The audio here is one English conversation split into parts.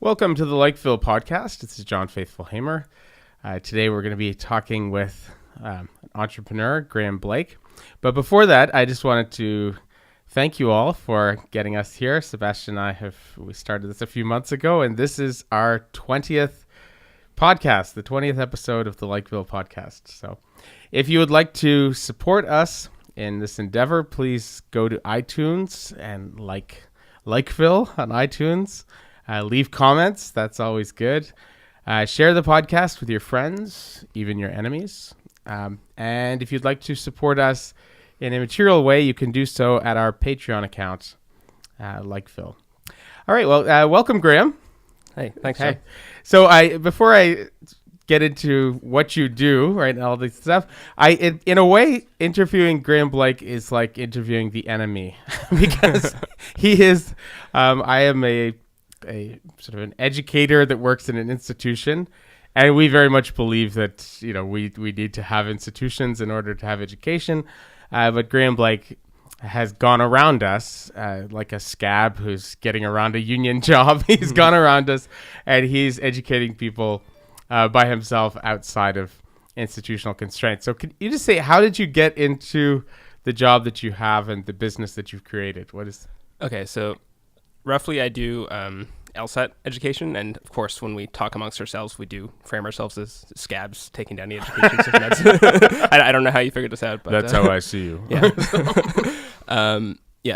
Welcome to the Likeville podcast. This is John Faithful-Hamer. Today we're going to be talking with an entrepreneur, Graeme Blake. But before that, I just wanted to thank you all for getting us here. Sebastian and I we started this a few months ago, and this is our 20th podcast, the 20th episode of the Likeville podcast. So if you would like to support us in this endeavor, please go to iTunes and like Likeville on iTunes. Leave comments. That's always good. Share the podcast with your friends, even your enemies. And if you'd like to support us in a material way, you can do so at our Patreon account, Likeville. All right. Well, welcome, Graeme. Hey, thanks. Hey. So before I get into what you do, right, and all this stuff, in a way, interviewing Graeme Blake is like interviewing the enemy because he is. I am a sort of an educator that works in an institution, and we very much believe that we need to have institutions in order to have education. But Graeme Blake has gone around us like a scab who's getting around a union job. He's gone around us, and he's educating people by himself outside of institutional constraints. So could you just say, how did you get into the job that you have and the business that you've created? Okay, so roughly I do LSAT education, and of course when we talk amongst ourselves, we do frame ourselves as scabs taking down the education system. I don't know how you figured this out, but that's how I see you. Yeah.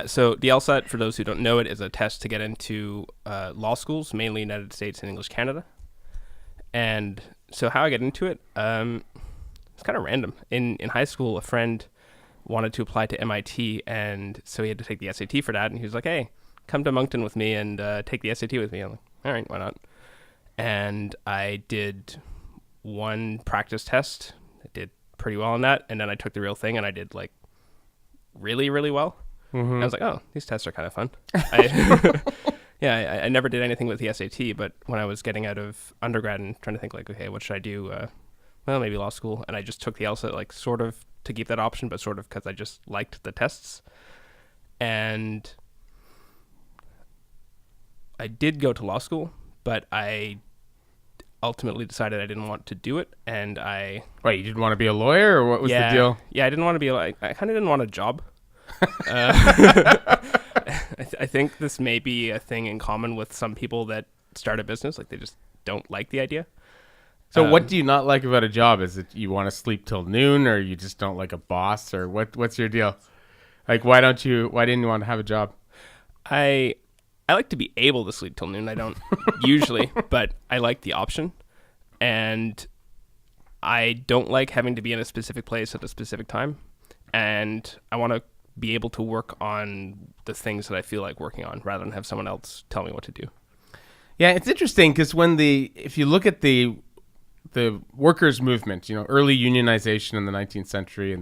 So the LSAT, for those who don't know it, is a test to get into law schools, mainly United States and English Canada. And so how I got into it, it's kind of random. In high school, a friend wanted to apply to MIT, and so he had to take the SAT for that, and he was like, hey, come to Moncton with me and take the SAT with me. I'm like, all right, why not? And I did one practice test. I did pretty well on that, and then I took the real thing, and I did like really, really well. Mm-hmm. I was like, oh, these tests are kind of fun. I never did anything with the SAT, but when I was getting out of undergrad and trying to think like, okay, what should I do? Well, maybe law school. And I just took the LSAT like sort of to keep that option, but sort of because I just liked the tests. And I did go to law school, but I ultimately decided I didn't want to do it. And Wait, you didn't want to be a lawyer, or what was the deal? Yeah, I didn't want to be I kind of didn't want a job. I think this may be a thing in common with some people that start a business. Like, they just don't like the idea. So what do you not like about a job? Is it you want to sleep till noon, or you just don't like a boss, or what's your deal? Like, why didn't you want to have a job? I like to be able to sleep till noon. I don't usually, but I like the option. And I don't like having to be in a specific place at a specific time. And I want to be able to work on the things that I feel like working on rather than have someone else tell me what to do. Yeah, it's interesting because if you look at the workers' movement, early unionization in the 19th century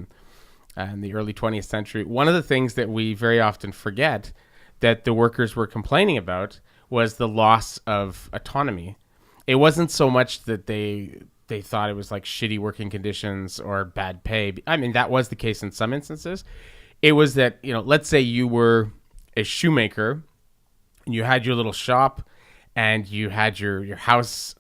and the early 20th century, one of the things that we very often forget that the workers were complaining about was the loss of autonomy. It wasn't so much that they thought it was like shitty working conditions or bad pay. I mean, that was the case in some instances. It was that, let's say you were a shoemaker and you had your little shop and you had your house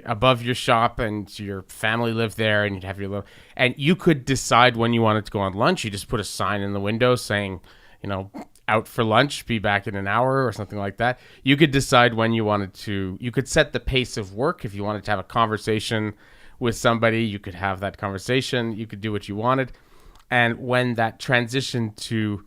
above your shop and your family lived there, and you'd have your and you could decide when you wanted to go on lunch. You just put a sign in the window saying, out for lunch, be back in an hour or something like that. You could decide when you wanted to. You could set the pace of work. If you wanted to have a conversation with somebody, you could have that conversation. You could do what you wanted. And when that transitioned to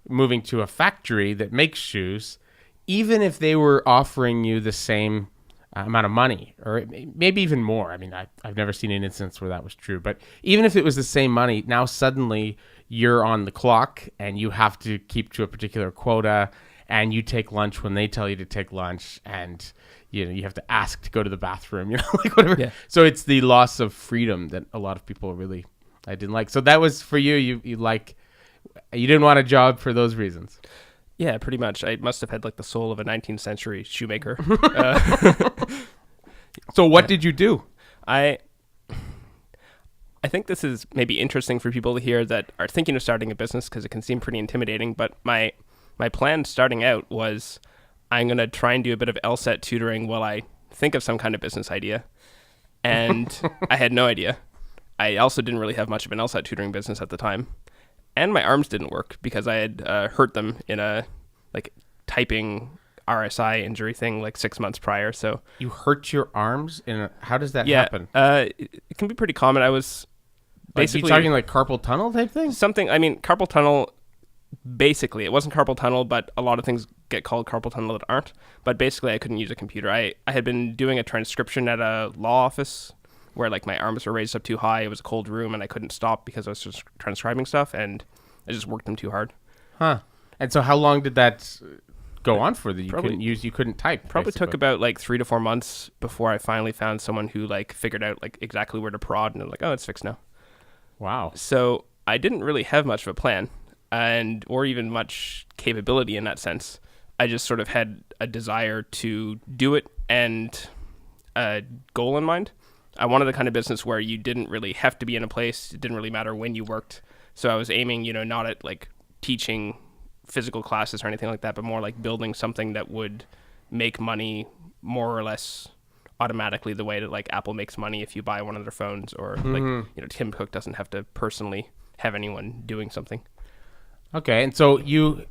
moving to a factory that makes shoes, even if they were offering you the same amount of money, or maybe even more. I mean, I've never seen an instance where that was true. But even if it was the same money, now suddenly you're on the clock and you have to keep to a particular quota, and you take lunch when they tell you to take lunch, and you have to ask to go to the bathroom, like whatever. Yeah. So it's the loss of freedom that a lot of people really I didn't like. So that was for you. You didn't want a job for those reasons. Yeah, pretty much. I must have had like the soul of a 19th century shoemaker. So what did you do? I think this is maybe interesting for people to hear that are thinking of starting a business, because it can seem pretty intimidating. But my plan starting out was, I'm going to try and do a bit of LSAT tutoring while I think of some kind of business idea. And I had no idea. I also didn't really have much of an LSAT tutoring business at the time. And my arms didn't work because I had hurt them in a typing RSI injury thing 6 months prior. So you hurt your arms how does that happen? It can be pretty common. I was basically you talking carpal tunnel type thing? Something. I mean, carpal tunnel. Basically, it wasn't carpal tunnel, but a lot of things get called carpal tunnel that aren't. But basically, I couldn't use a computer. I had been doing a transcription at a law office where my arms were raised up too high. It was a cold room, and I couldn't stop because I was just transcribing stuff, and I just worked them too hard. Huh. And so, how long did that go on for? That you couldn't type. Probably took about 3 to 4 months before I finally found someone who figured out exactly where to prod, and they're oh, it's fixed now. Wow. So I didn't really have much of a plan. Or even much capability in that sense. I just sort of had a desire to do it and a goal in mind. I wanted the kind of business where you didn't really have to be in a place. It didn't really matter when you worked. So I was aiming, not at teaching physical classes or anything like that, but more building something that would make money more or less automatically the way that Apple makes money if you buy one of their phones, or Tim Cook doesn't have to personally have anyone doing something. Okay, and so you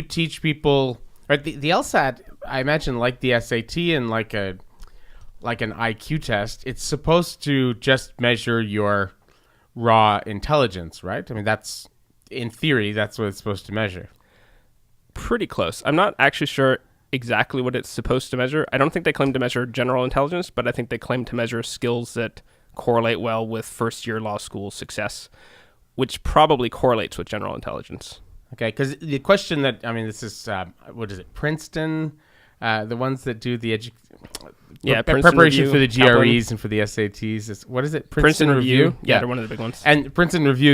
teach people, right? The LSAT, I imagine, like the SAT and like an IQ test, it's supposed to just measure your raw intelligence, right? I mean, that's in theory, that's what it's supposed to measure. Pretty close. I'm not actually sure exactly what it's supposed to measure. I don't think they claim to measure general intelligence, but I think they claim to measure skills that correlate well with first-year law school success, which probably correlates with general intelligence. Okay, because the question this is, what is it, Princeton? The ones that do the preparation Review, for the GREs and for the SATs. What is it, Princeton Review? Yeah, they're one of the big ones. And Princeton Review,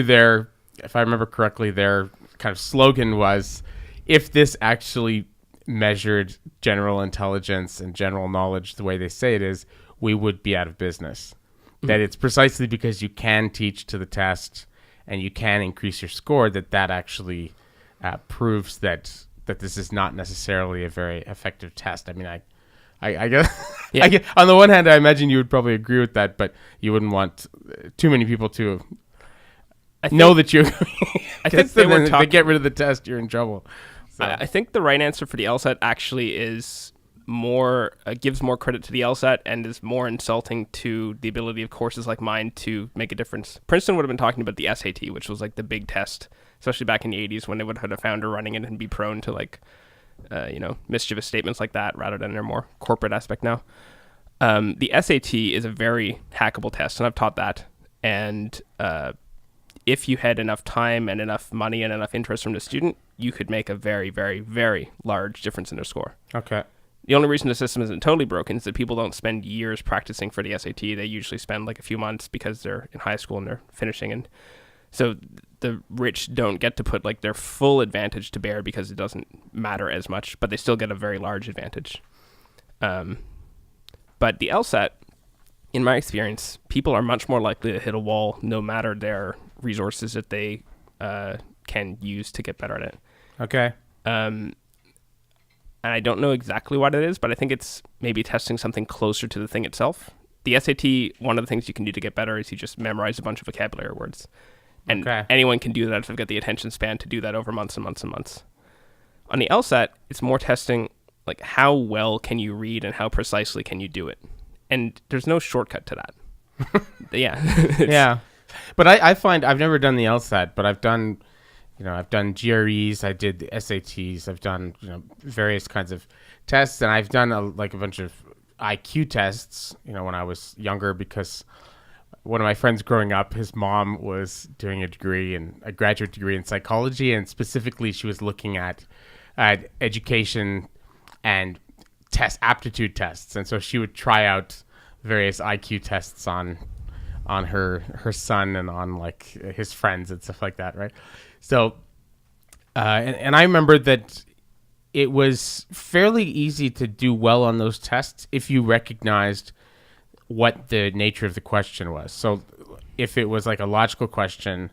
if I remember correctly, their kind of slogan was, if this actually measured general intelligence and general knowledge the way they say it is, we would be out of business. Mm-hmm. That it's precisely because you can teach to the test and you can increase your score that actually proves that this is not necessarily a very effective test. I mean, I guess, yeah. On the one hand, I imagine you would probably agree with that, but you wouldn't want too many people to know that you're. I think if they get rid of the test, you're in trouble. So. I think the right answer for the LSAT actually is more gives more credit to the LSAT and is more insulting to the ability of courses like mine to make a difference. Princeton would have been talking about the SAT, which was the big test, especially back in the 80s when they would have had a founder running it and be prone to mischievous statements like that rather than their more corporate aspect now. The SAT is a very hackable test, and I've taught that. And if you had enough time and enough money and enough interest from the student, you could make a very, very, very large difference in their score. Okay. The only reason the system isn't totally broken is that people don't spend years practicing for the SAT. They usually spend a few months because they're in high school and they're finishing. And so the rich don't get to put their full advantage to bear because it doesn't matter as much, but they still get a very large advantage. But the LSAT, in my experience, people are much more likely to hit a wall no matter their resources that they can use to get better at it. Okay. And I don't know exactly what it is, but I think it's maybe testing something closer to the thing itself. The SAT, one of the things you can do to get better is you just memorize a bunch of vocabulary words. And anyone can do that if they've got the attention span to do that over months and months and months. On the LSAT, it's more testing how well can you read and how precisely can you do it. And there's no shortcut to that. Yeah. Yeah. But I find I've never done the LSAT, but I've done GREs, I did the SATs, I've done, various kinds of tests, and I've done a bunch of IQ tests, when I was younger, because one of my friends growing up, his mom was doing a graduate degree in psychology, and specifically she was looking at education and aptitude tests. And so she would try out various IQ tests on her son and on his friends and stuff like that, right? So, and I remember that it was fairly easy to do well on those tests if you recognized what the nature of the question was. So if it was a logical question,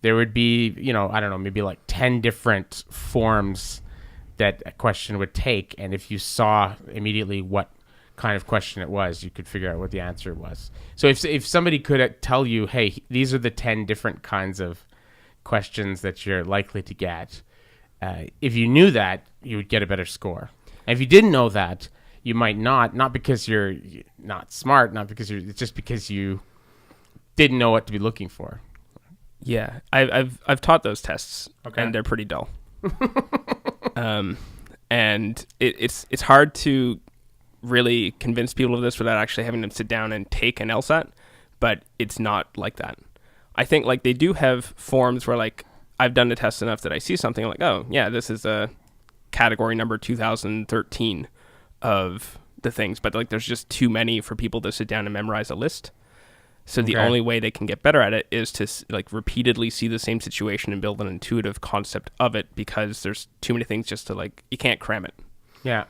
there would be, I don't know, maybe 10 different forms that a question would take, and if you saw immediately what kind of question it was, you could figure out what the answer was. So if somebody could tell you, hey, these are the 10 different kinds of questions that you're likely to get, if you knew that, you would get a better score. And if you didn't know that, you might not because you're not smart, not because it's just because you didn't know what to be looking for. Yeah, I've taught those tests, Okay. and they're pretty dull. And it's hard to really convince people of this without actually having them sit down and take an LSAT, but it's not like that. I think like they do have forms where like I've done the test enough that I see something like, oh yeah, this is a category number 2013 of the things, but like there's just too many for people to sit down and memorize a list. So the only way they can get better at it is to like repeatedly see the same situation and build an intuitive concept of it, because there's too many things just to like, you can't cram it. Yeah.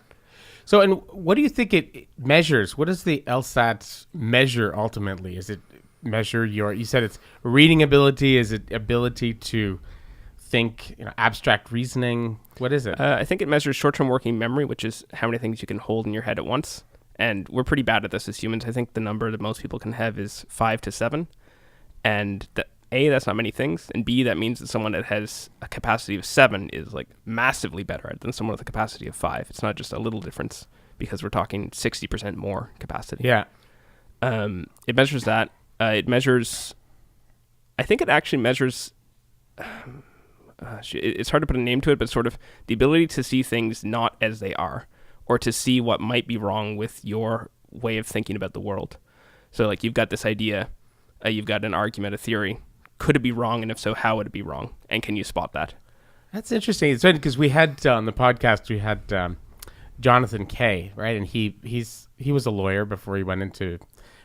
So, and what do you think it measures? What does the LSAT measure ultimately? Is it measure you said it's reading ability? Is it ability to think, abstract reasoning? What is it? I think it measures short-term working memory, which is how many things you can hold in your head at once. And we're pretty bad at this as humans. I think the number that most people can have is 5 to 7. And that's not many things. And B, that means that someone that has a capacity of 7 is like massively better at it than someone with a capacity of 5. It's not just a little difference, because we're talking 60% more capacity. Yeah. It measures that. It measures, I think it actually measures, it's hard to put a name to it, but sort of the ability to see things not as they are, or to see what might be wrong with your way of thinking about the world. So like you've got this idea, you've got an argument, a theory. Could it be wrong? And if so, how would it be wrong? And can you spot that? That's interesting. It's funny because we had on the podcast, we had Jonathan Kay, right? And he was a lawyer before he went into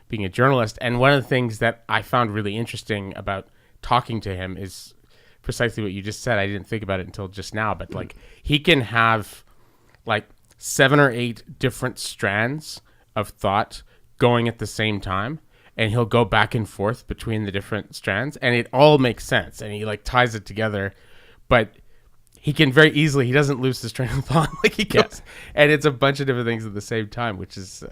being a journalist. And one of the things that I found really interesting about talking to him is precisely what you just said. I didn't think about it until just now, but like he can have like 7 or 8 different strands of thought going at the same time, and he'll go back and forth between the different strands, and it all makes sense, and he like ties it together. But he can very easily, he doesn't lose his train of thought. Like he goes, and it's a bunch of different things at the same time, which is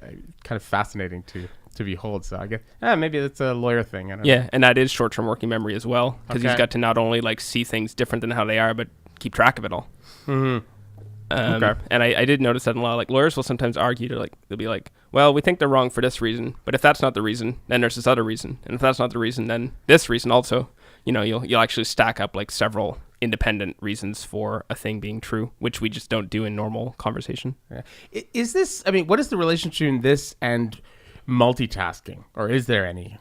kind of fascinating to behold. So I guess maybe it's a lawyer thing. I don't know. And that is short-term working memory as well, because Okay. you've got to not only like see things different than how they are, but keep track of it all. Mm-hmm. Okay. And I did notice that in law, like lawyers will sometimes argue they'll be like, well, we think they're wrong for this reason, but if that's not the reason, then there's this other reason, and if that's not the reason, then this reason also. You'll actually stack up like several independent reasons for a thing being true, which we just don't do in normal conversation. Yeah. Is this? I mean, what is the relationship between this and multitasking, or is there any?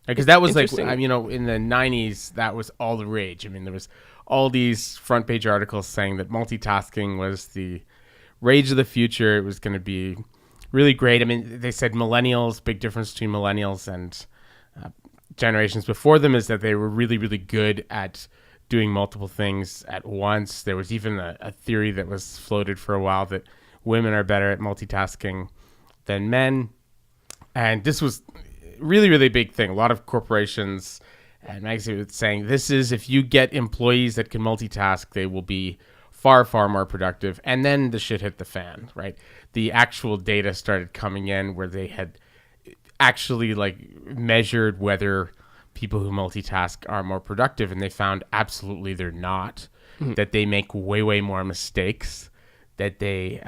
Because that was like, in the 90s, that was all the rage. I mean, there was all these front page articles saying that multitasking was the rage of the future. It was going to be really great. I mean, they said millennials, big difference between millennials and generations before them is that they were really, really good at doing multiple things at once. There was even a theory that was floated for a while that women are better at multitasking than men. And this was really, really big thing. A lot of corporations and magazines were saying this is, if you get employees that can multitask, they will be far, far more productive. And then the shit hit the fan, right? The actual data started coming in where they had actually like measured whether people who multitask are more productive, and they found absolutely they're not. That they make way, way more mistakes. That they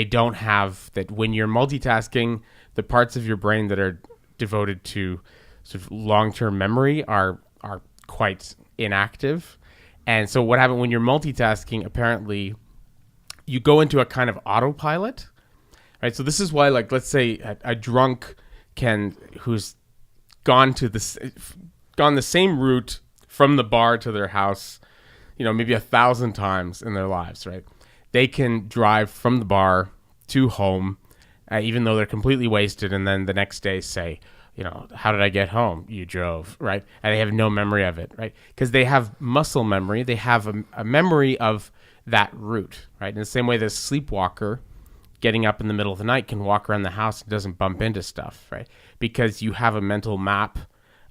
don't have, that when you're multitasking, the parts of your brain that are devoted to sort of long-term memory are quite inactive. And so what happens when you're multitasking, apparently you go into a kind of autopilot, right? So this is why, like, let's say a drunk who's gone the same route from the bar to their house, maybe 1,000 times in their lives, right? They can drive from the bar to home, even though they're completely wasted, and then the next day say, how did I get home? You drove, right? And they have no memory of it, right? Because they have muscle memory. They have a memory of that route, right? In the same way that a sleepwalker getting up in the middle of the night can walk around the house and doesn't bump into stuff, right? Because you have a mental map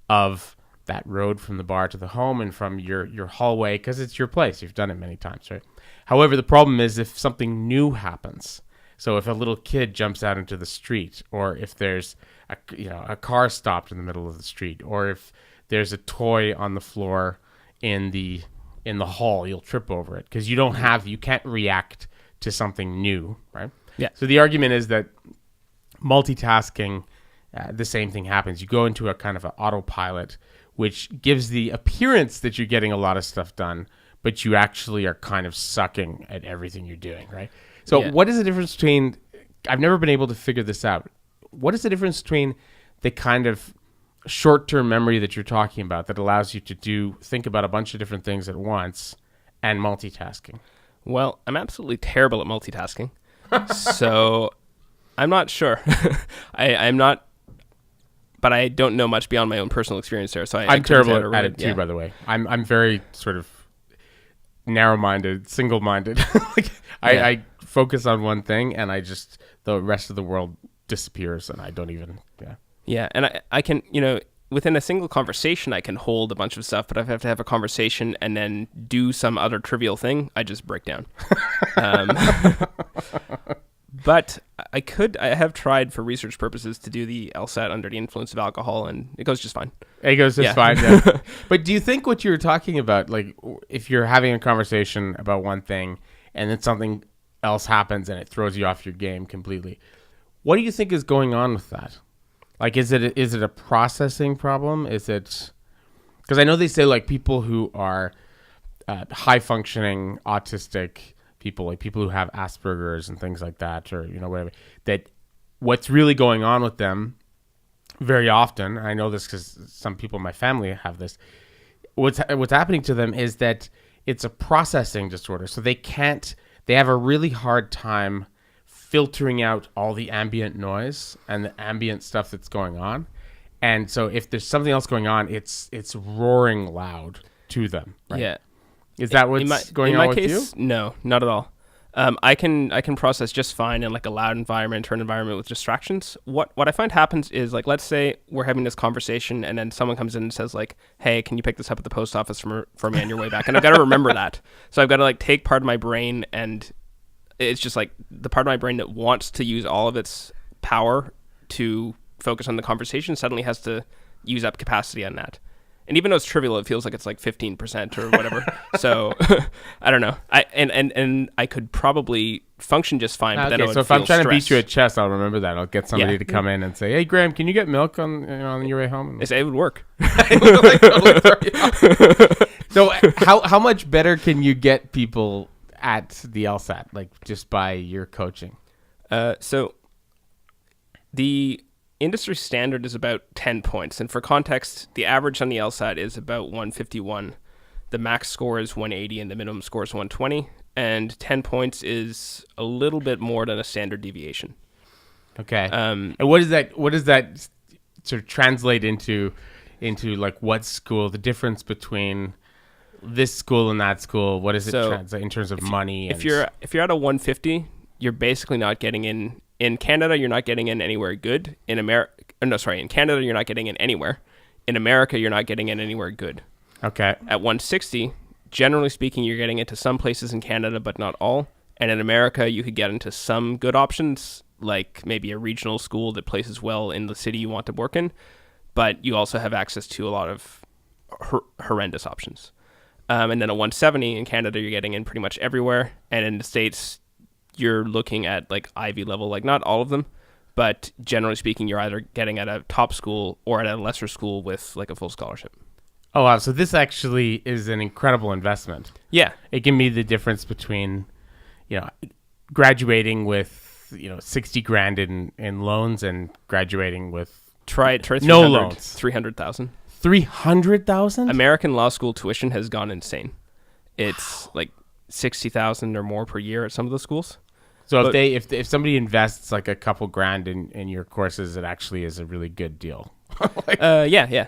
of that road from the bar to the home and from your hallway because it's your place. You've done it many times, right? However, the problem is if something new happens. So if a little kid jumps out into the street, or if there's a car stopped in the middle of the street, or if there's a toy on the floor in the hall, you'll trip over it because you can't react to something new, right? Yeah. So the argument is that multitasking, the same thing happens. You go into a kind of an autopilot, which gives the appearance that you're getting a lot of stuff done, but you actually are kind of sucking at everything you're doing, right? So what is the difference between, I've never been able to figure this out. What is the difference between the kind of short-term memory that you're talking about that allows you to think about a bunch of different things at once and multitasking? Well, I'm absolutely terrible at multitasking. So I'm not sure. I'm not, but I don't know much beyond my own personal experience there. So I'm terrible at it too, by the way. I'm very sort of narrow-minded, single-minded. I focus on one thing and the rest of the world disappears and I don't even, Yeah, and I can, within a single conversation, I can hold a bunch of stuff, but if I have to have a conversation and then do some other trivial thing, I just break down. But I have tried for research purposes to do the LSAT under the influence of alcohol, and it goes just fine. It goes just fine, yeah. But do you think what you're talking about, like if you're having a conversation about one thing and then something else happens and it throws you off your game completely, what do you think is going on with that? Like, is it a processing problem? Is it, because I know they say like people who are high functioning autistic people, like people who have Asperger's and things like that, or whatever, that what's really going on with them very often, I know this because some people in my family have this, what's happening to them is that it's a processing disorder. So they have a really hard time filtering out all the ambient noise and the ambient stuff that's going on. And so if there's something else going on, it's roaring loud to them. Right? Yeah. Is that what's going on with you? In my case, no, not at all. I can process just fine in like a loud environment or an environment with distractions. What I find happens is, like, let's say we're having this conversation and then someone comes in and says like, hey, can you pick this up at the post office for me on your way back? And I've got to remember that. So I've got to like take part of my brain, and it's just like the part of my brain that wants to use all of its power to focus on the conversation suddenly has to use up capacity on that. And even though it's trivial, it feels like it's like 15% or whatever. So I don't know. I could probably function just fine. But then I would if feel I'm trying stress. to beat you at chess, I'll remember that. I'll get somebody to come in and say, "Hey, Graeme, can you get milk on your way home?" It would work. So how much better can you get people at the LSAT, like just by your coaching? So the industry standard is about 10 points. And for context, the average on the LSAT is about 151. The max score is 180 and the minimum score is 120. And 10 points is a little bit more than a standard deviation. Okay. And what does that sort of translate into like what school, the difference between this school and that school? What does it translate in terms of money? If you're at a 150, you're basically not getting in. In Canada, you're not getting in anywhere good. In Canada, you're not getting in anywhere. In America, you're not getting in anywhere good. Okay. At 160, generally speaking, you're getting into some places in Canada, but not all. And in America, you could get into some good options, like maybe a regional school that places well in the city you want to work in. But you also have access to a lot of horrendous options. And then at 170 in Canada, you're getting in pretty much everywhere. And in the States, you're looking at like Ivy level, like not all of them, but generally speaking, you're either getting at a top school or at a lesser school with like a full scholarship. Oh, wow. So this actually is an incredible investment. Yeah. It can be the difference between, graduating with, 60 grand in loans and graduating with try no loans. 300,000. 300,000? American law school tuition has gone insane. It's like 60,000 or more per year at some of the schools. So if somebody invests like a couple grand in your courses, it actually is a really good deal. Yeah.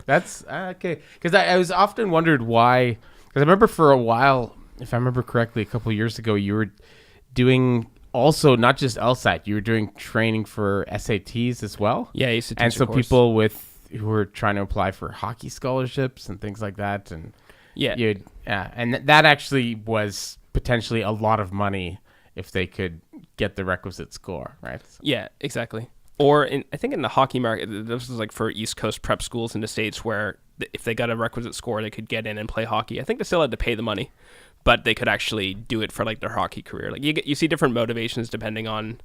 That's okay. Because I was often wondered why. Because I remember for a while, if I remember correctly, a couple of years ago, you were doing also not just LSAT, you were doing training for SATs as well. Yeah, I used to teach and so a course. people with who were trying to apply for hockey scholarships and things like that, and Yeah. that actually was potentially a lot of money if they could get the requisite score, right? Yeah, exactly. Or I think in the hockey market, this was like for East Coast prep schools in the States where if they got a requisite score, they could get in and play hockey. I think they still had to pay the money, but they could actually do it for like their hockey career. Like you see different motivations depending on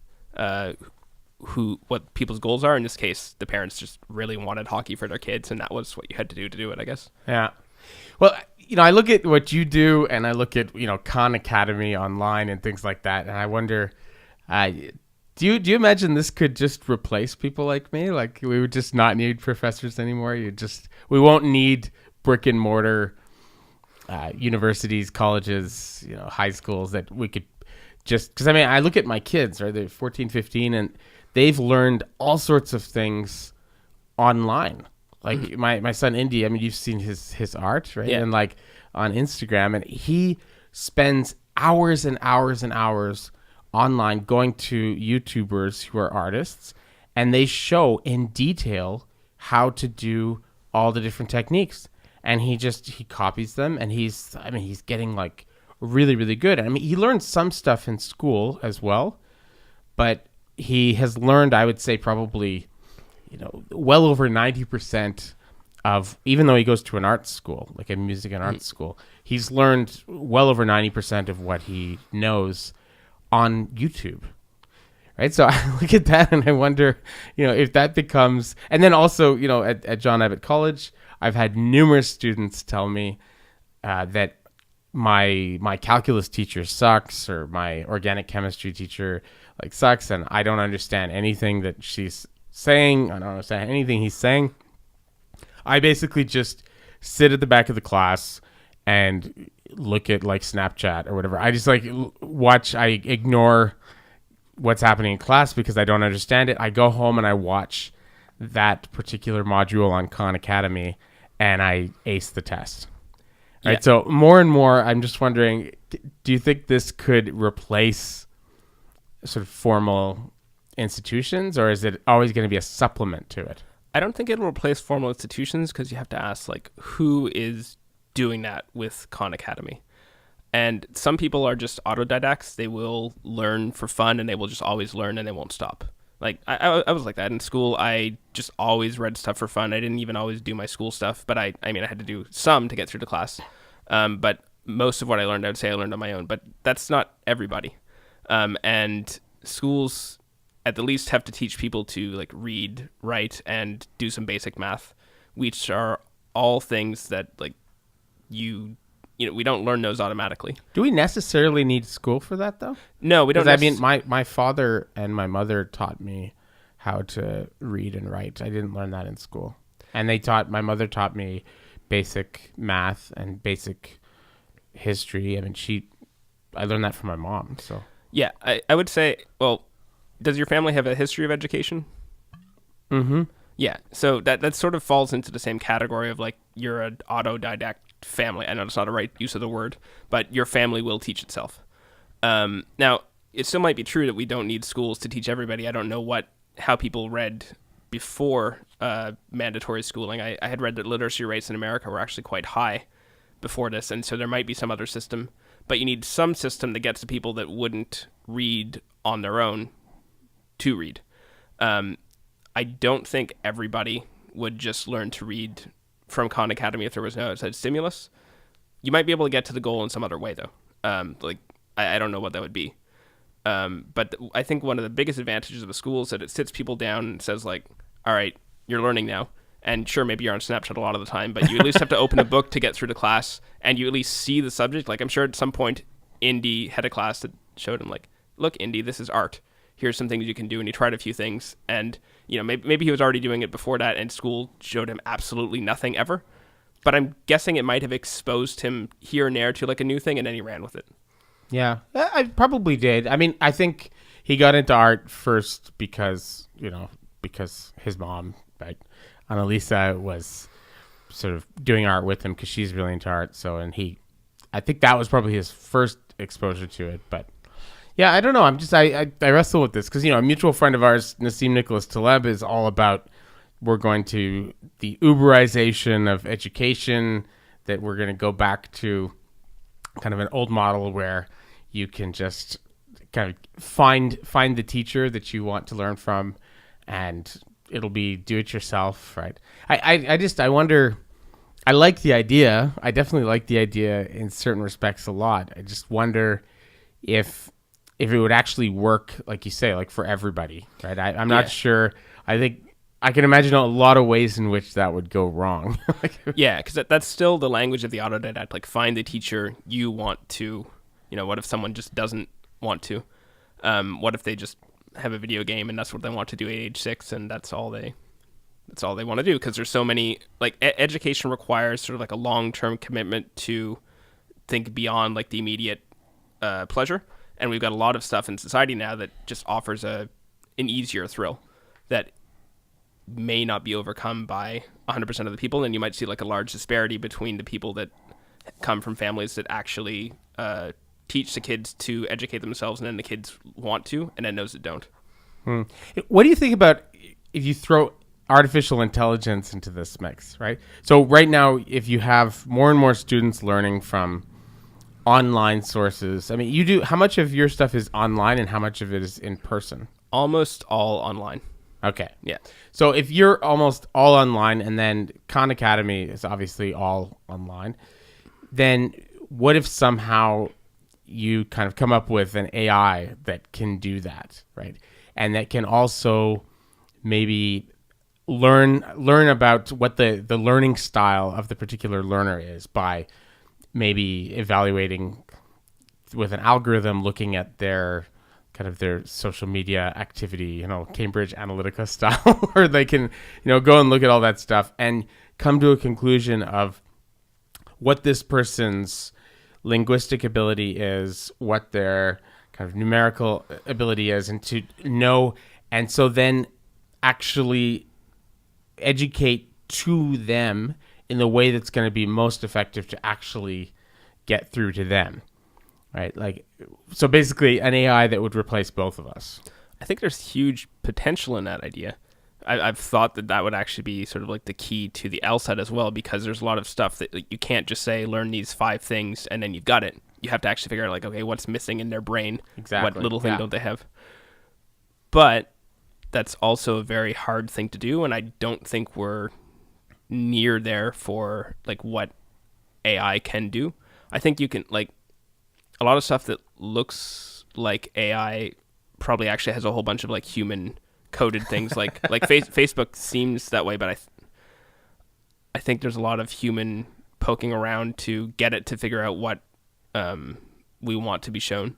what people's goals are. In this case, the parents just really wanted hockey for their kids, and that was what you had to do it, I guess. Yeah. Well, I look at what you do, and I look at Khan Academy online and things like that, and I wonder, do you imagine this could just replace people like me? Like we would just not need professors anymore. We won't need brick and mortar universities, colleges, high schools that we could just, because I look at my kids, right? They're 14, 15, and they've learned all sorts of things online. Like my son Indy, you've seen his art, right? Yeah. And like on Instagram, and he spends hours and hours and hours online going to YouTubers who are artists, and they show in detail how to do all the different techniques. And he copies them, and he's getting like really, really good. He learned some stuff in school as well, but he has learned, I would say, probably well over 90% of, even though he goes to an art school, like a music and art school, he's learned well over 90% of what he knows on YouTube. Right. So I look at that and I wonder, if that becomes, and then also, at John Abbott College, I've had numerous students tell me that my calculus teacher sucks, or my organic chemistry teacher sucks, and I don't understand anything that she's saying. I don't understand anything he's saying. I basically just sit at the back of the class and look at Snapchat or whatever. I just watch. I ignore what's happening in class because I don't understand it. I go home and I watch that particular module on Khan Academy, and I ace the test. Right. Yeah. So more and more, I'm just wondering, do you think this could replace sort of formal institutions, or is it always going to be a supplement to it? I don't think it'll replace formal institutions, because you have to ask who is doing that with Khan Academy. And some people are just autodidacts. They will learn for fun, and they will just always learn, and they won't stop. I was like that in school. I just always read stuff for fun. I didn't even always do my school stuff, but I had to do some to get through the class. But most of what I learned, I would say I learned on my own. But that's not everybody. And schools at the least have to teach people to read, write, and do some basic math, which are all things that we don't learn those automatically. Do we necessarily need school for that, though? No, we don't. My father and my mother taught me how to read and write. I didn't learn that in school. And my mother taught me basic math and basic history. I learned that from my mom, so. Yeah, I would say, well, does your family have a history of education? Mm-hmm. Yeah, so that sort of falls into the same category of you're an autodidact family. I know it's not a right use of the word, but your family will teach itself. Now, it still might be true that we don't need schools to teach everybody. I don't know how people read before mandatory schooling. I had read that literacy rates in America were actually quite high before this, and so there might be some other system. But you need some system that gets the people that wouldn't read on their own to read. I don't think everybody would just learn to read from Khan Academy if there was no outside stimulus. You might be able to get to the goal in some other way, though. I don't know what that would be. But I think one of the biggest advantages of a school is that it sits people down and says, all right, you're learning now. And sure, maybe you're on Snapchat a lot of the time, but you at least have to open a book to get through the class, and you at least see the subject. I'm sure at some point, Indy had a class that showed him, look, Indy, this is art. Here's some things you can do, and he tried a few things, and maybe he was already doing it before that, and school showed him absolutely nothing ever. But I'm guessing it might have exposed him here and there to a new thing, and then he ran with it. Yeah, I probably did. I think he got into art first because his mom, right, Annalisa, was sort of doing art with him because she's really into art. So, I think that was probably his first exposure to it. But yeah, I don't know. I wrestle with this because, a mutual friend of ours, Nassim Nicholas Taleb, is all about we're going to the Uberisation of education, that we're going to go back to kind of an old model where you can just kind of find the teacher that you want to learn from, and it'll be do it yourself, right? I wonder. I like the idea. I definitely like the idea in certain respects a lot. I just wonder if it would actually work, like you say, like for everybody, right? I'm not sure. I think I can imagine a lot of ways in which that would go wrong. Yeah, because that's still the language of the autodidact. Like, find the teacher you want to. What if someone just doesn't want to? What if they just have a video game and that's what they want to do at age 6, and that's all they want to do? Because there's so many, like, education requires sort of like a long-term commitment to think beyond like the immediate pleasure, and we've got a lot of stuff in society now that just offers an easier thrill that may not be overcome by 100% of the people, and you might see like a large disparity between the people that come from families that actually teach the kids to educate themselves, and then the kids want to, and then those that don't. What do you think about if you throw artificial intelligence into this mix, right? So right now, if you have more and more students learning from online sources, I mean, how much of your stuff is online and how much of it is in person? Almost all online. Okay. Yeah. So if you're almost all online, and then Khan Academy is obviously all online, then what if somehow you kind of come up with an AI that can do that, right? And that can also maybe learn about what the learning style of the particular learner is by maybe evaluating with an algorithm, looking at their social media activity, Cambridge Analytica style, where they can, go and look at all that stuff and come to a conclusion of what this person's linguistic ability is, what their kind of numerical ability is, and to know, and so then actually educate to them in the way that's going to be most effective to actually get through to them, right? Like, so basically an AI that would replace both of us. I think there's huge potential in that idea. I've thought that would actually be sort of like the key to the LSAT as well, because there's a lot of stuff that you can't just say, learn these 5 things and then you've got it. You have to actually figure out, like, okay, what's missing in their brain? Exactly. What little thing don't they have? But that's also a very hard thing to do, and I don't think we're near there for like what AI can do. I think you can, like, a lot of stuff that looks like AI probably actually has a whole bunch of like human coded things, like Facebook seems that way, but I think there's a lot of human poking around to get it to figure out what we want to be shown.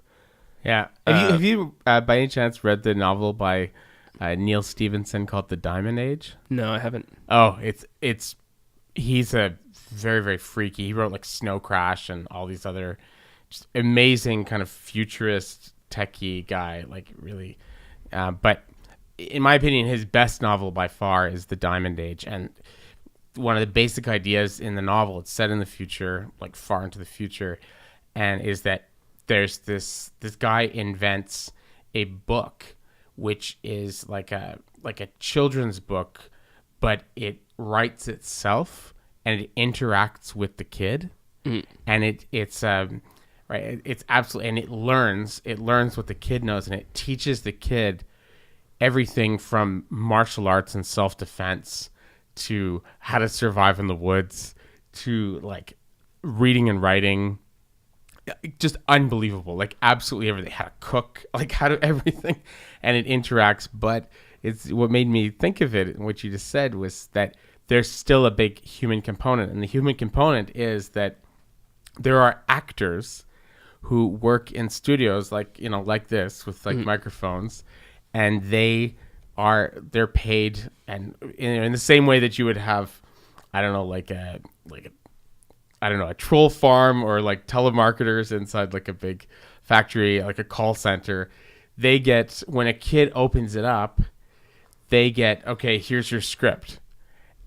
Yeah. Have you by any chance read the novel by Neil Stevenson called The Diamond Age? No, I haven't. Oh, he's a very, very freaky. He wrote like Snow Crash and all these other just amazing kind of futurist techie guy, like really. But in my opinion, his best novel by far is The Diamond Age. And one of the basic ideas in the novel, it's set in the future, like far into the future, and is that there's this guy invents a book which is like a children's book, but it writes itself and it interacts with the kid, and it's right, it's absolutely, and it learns what the kid knows, and it teaches the kid everything from martial arts and self-defense to how to survive in the woods to like reading and writing. Just unbelievable, like absolutely everything. How to cook, like how to everything, and it interacts. But it's what made me think of it, and what you just said was that there's still a big human component, and the human component is that there are actors who work in studios like this with like microphones, and they're paid, and in the same way that you would have, I don't know, a troll farm or like telemarketers inside like a big factory, like a call center. They get, when a kid opens it up, they get, okay, here's your script.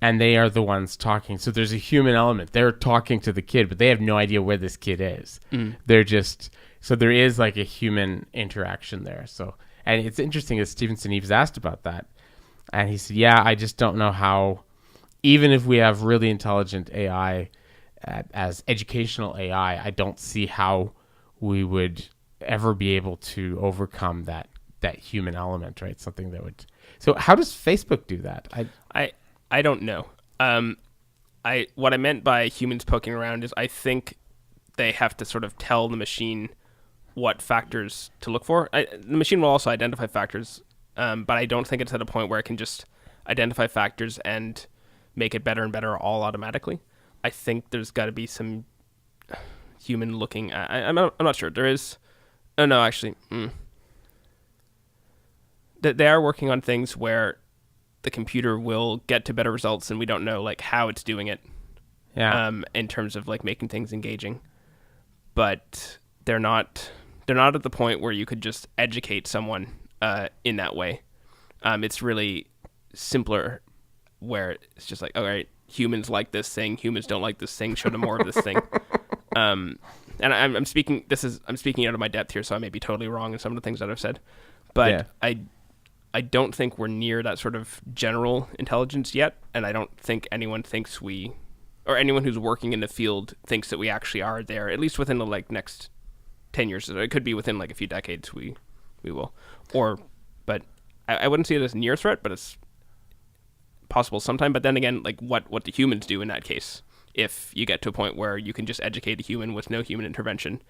And they are the ones talking. So there's a human element. They're talking to the kid, but they have no idea where this kid is. They're just, so there is like a human interaction there. So, and it's interesting that Stevenson Eves asked about that. And he said, yeah, I just don't know how, even if we have really intelligent AI as educational AI, I don't see how we would ever be able to overcome that human element, right? Something that would. So how does Facebook do that? I don't know. What I meant by humans poking around is I think they have to sort of tell the machine what factors to look for. The machine will also identify factors, but I don't think it's at a point where it can just identify factors and make it better and better all automatically. I think there's got to be some human looking. I'm not sure. There is. Oh no, actually, they are working on things where the computer will get to better results, and we don't know like how it's doing it. Yeah. In terms of like making things engaging, but they're not at the point where you could just educate someone in that way. It's really simpler, where it's just like, all right, humans like this thing, humans don't like this thing. Show them more of this thing. And I'm speaking out of my depth here, so I may be totally wrong in some of the things that I've said, but yeah. I don't think we're near that sort of general intelligence yet, and I don't think anyone thinks or anyone who's working in the field thinks that we actually are there, at least within the like next 10 years. It could be within like a few decades we will. But I wouldn't see it as near threat, but it's possible sometime. But then again, like what do humans do in that case? If you get to a point where you can just educate a human with no human intervention,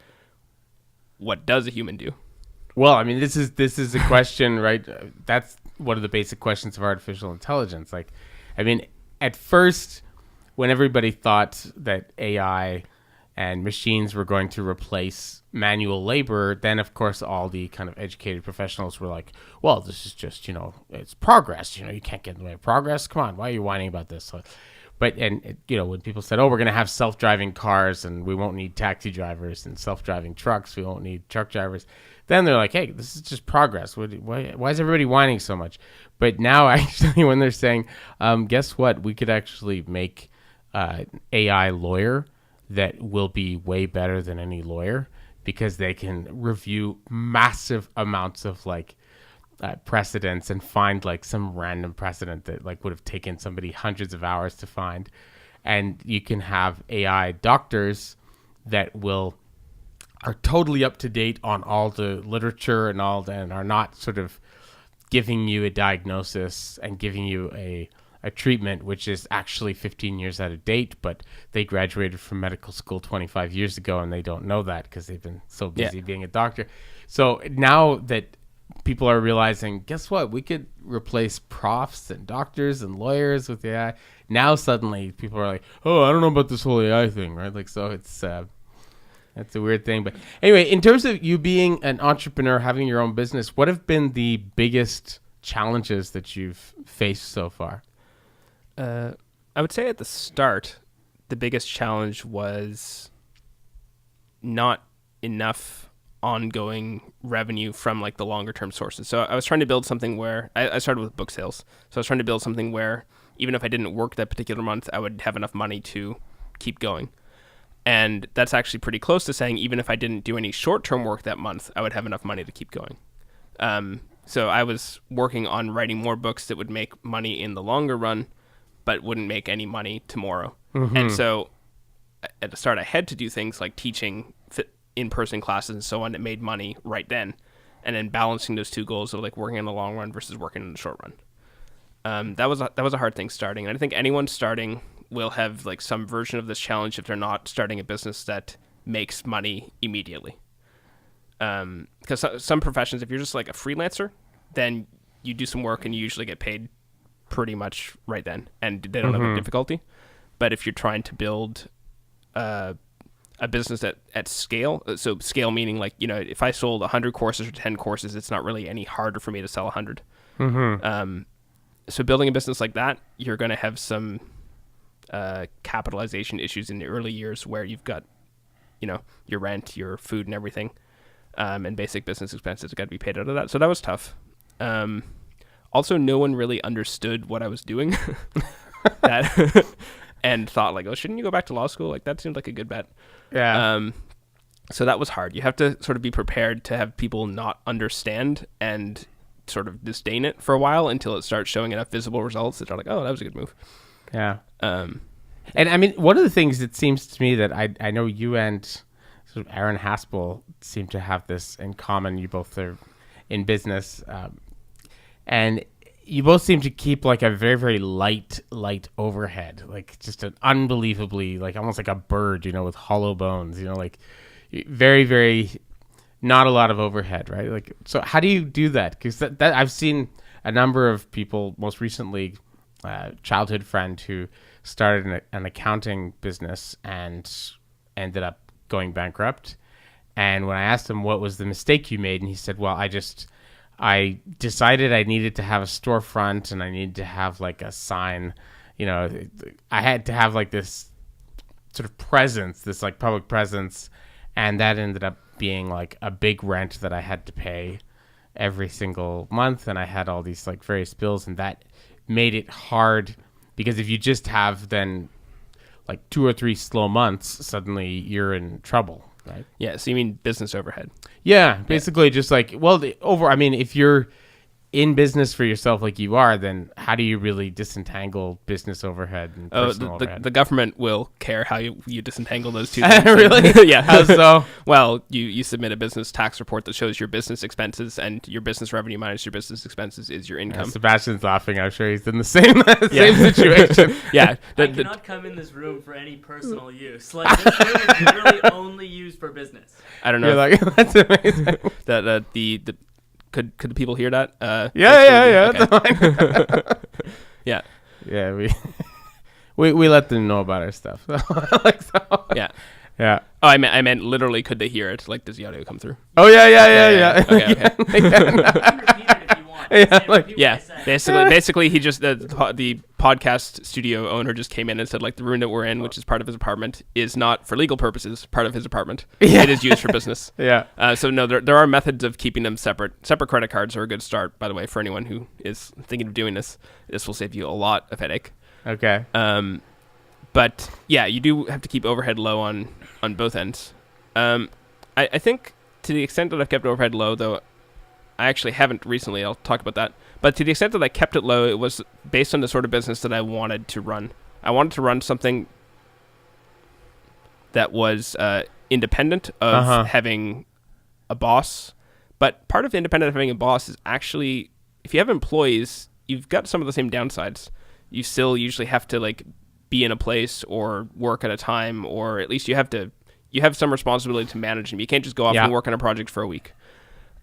what does a human do? Well, I mean, this is a question, right? That's one of the basic questions of artificial intelligence. Like, I mean, at first, when everybody thought that AI and machines were going to replace manual labor, then of course all the kind of educated professionals were like, well, this is just, it's progress. You can't get in the way of progress. Come on, why are you whining about this? But when people said, oh, we're going to have self-driving cars and we won't need taxi drivers, and self-driving trucks, we won't need truck drivers, then they're like, hey, this is just progress. Why is everybody whining so much? But now actually when they're saying, guess what, we could actually make AI lawyer that will be way better than any lawyer, because they can review massive amounts of like precedents and find like some random precedent that like would have taken somebody hundreds of hours to find. And you can have AI doctors that are totally up to date on all the literature and and are not sort of giving you a diagnosis and giving you a treatment which is actually 15 years out of date, but they graduated from medical school 25 years ago and they don't know that because they've been so busy being a doctor. So now that people are realizing, guess what, we could replace profs and doctors and lawyers with AI. Now suddenly people are like, oh, I don't know about this whole AI thing, right? Like, so it's that's a weird thing. But anyway, in terms of you being an entrepreneur, having your own business, what have been the biggest challenges that you've faced so far? I would say at the start, the biggest challenge was not enough ongoing revenue from like the longer term sources. So I was trying to build something where I started with book sales. So I was trying to build something where even if I didn't work that particular month, I would have enough money to keep going. And that's actually pretty close to saying even if I didn't do any short-term work that month, I would have enough money to keep going. So I was working on writing more books that would make money in the longer run, but wouldn't make any money tomorrow. Mm-hmm. And so at the start, I had to do things like teaching in-person classes and so on that made money right then, and then balancing those two goals of like working in the long run versus working in the short run. That was a hard thing starting. And I think anyone starting will have like some version of this challenge if they're not starting a business that makes money immediately. Because some professions, if you're just like a freelancer, then you do some work and you usually get paid pretty much right then, and they don't have a difficulty. But if you're trying to build a business at scale, so scale meaning like, if I sold 100 courses or 10 courses, it's not really any harder for me to sell 100. So building a business like that, you're going to have some capitalization issues in the early years where you've got, your rent, your food and everything, and basic business expenses got to be paid out of that. So that was tough. Also, no one really understood what I was doing and thought like, oh, shouldn't you go back to law school? Like, that seemed like a good bet. Yeah. So that was hard. You have to sort of be prepared to have people not understand and sort of disdain it for a while until it starts showing enough visible results that are like, oh, that was a good move. Yeah. And I mean, one of the things it seems to me that I know you and sort of Aaron Haspel seem to have this in common. You both are in business, and you both seem to keep like a very, very light overhead, like just an unbelievably, like almost like a bird, with hollow bones, like very, very not a lot of overhead, right? Like, so how do you do that? Because that I've seen a number of people, most recently, childhood friend who started an accounting business and ended up going bankrupt. And when I asked him what was the mistake you made, and he said, well, I decided I needed to have a storefront and I needed to have like a sign, I had to have like this sort of presence, this like public presence. And that ended up being like a big rent that I had to pay every single month. And I had all these like various bills, and that made it hard because if you just have then like 2 or 3 slow months, suddenly you're in trouble, right? Yeah. So you mean business overhead? Yeah, basically just like, well, if you're in business for yourself like you are, then how do you really disentangle business overhead and personal overhead? The government will care how you disentangle those two things. Really? Yeah. How so? Well, you submit a business tax report that shows your business expenses, and your business revenue minus your business expenses is your income. Sebastian's laughing. I'm sure he's in the same situation. Yeah. I cannot come in this room for any personal use. Like, this room is literally only used for business. I don't know. You're like, that's amazing. The Could the people hear that? Yeah. Okay. That's fine. Yeah. Yeah, we let them know about our stuff. Like, so. Yeah. Yeah. Oh, I meant literally. Could they hear it? Like, does the audio come through? Oh yeah. Okay. Basically, he just the podcast studio owner just came in and said, like, the room that we're in, which is part of his apartment, is not for legal purposes part of his apartment. Yeah. It is used for business. Yeah. So no, there are methods of keeping them separate. Separate credit cards are a good start, by the way, for anyone who is thinking of doing this. This will save you a lot of headache. Okay. But yeah, you do have to keep overhead low on both ends. I think to the extent that I've kept overhead low, though, I actually haven't recently. I'll talk about that. But to the extent that I kept it low, it was based on the sort of business that I wanted to run. I wanted to run something that was independent of having a boss. But part of independent of having a boss is actually, if you have employees, you've got some of the same downsides. You still usually have to like be in a place or work at a time, or at least you have some responsibility to manage them. You can't just go off and work on a project for a week.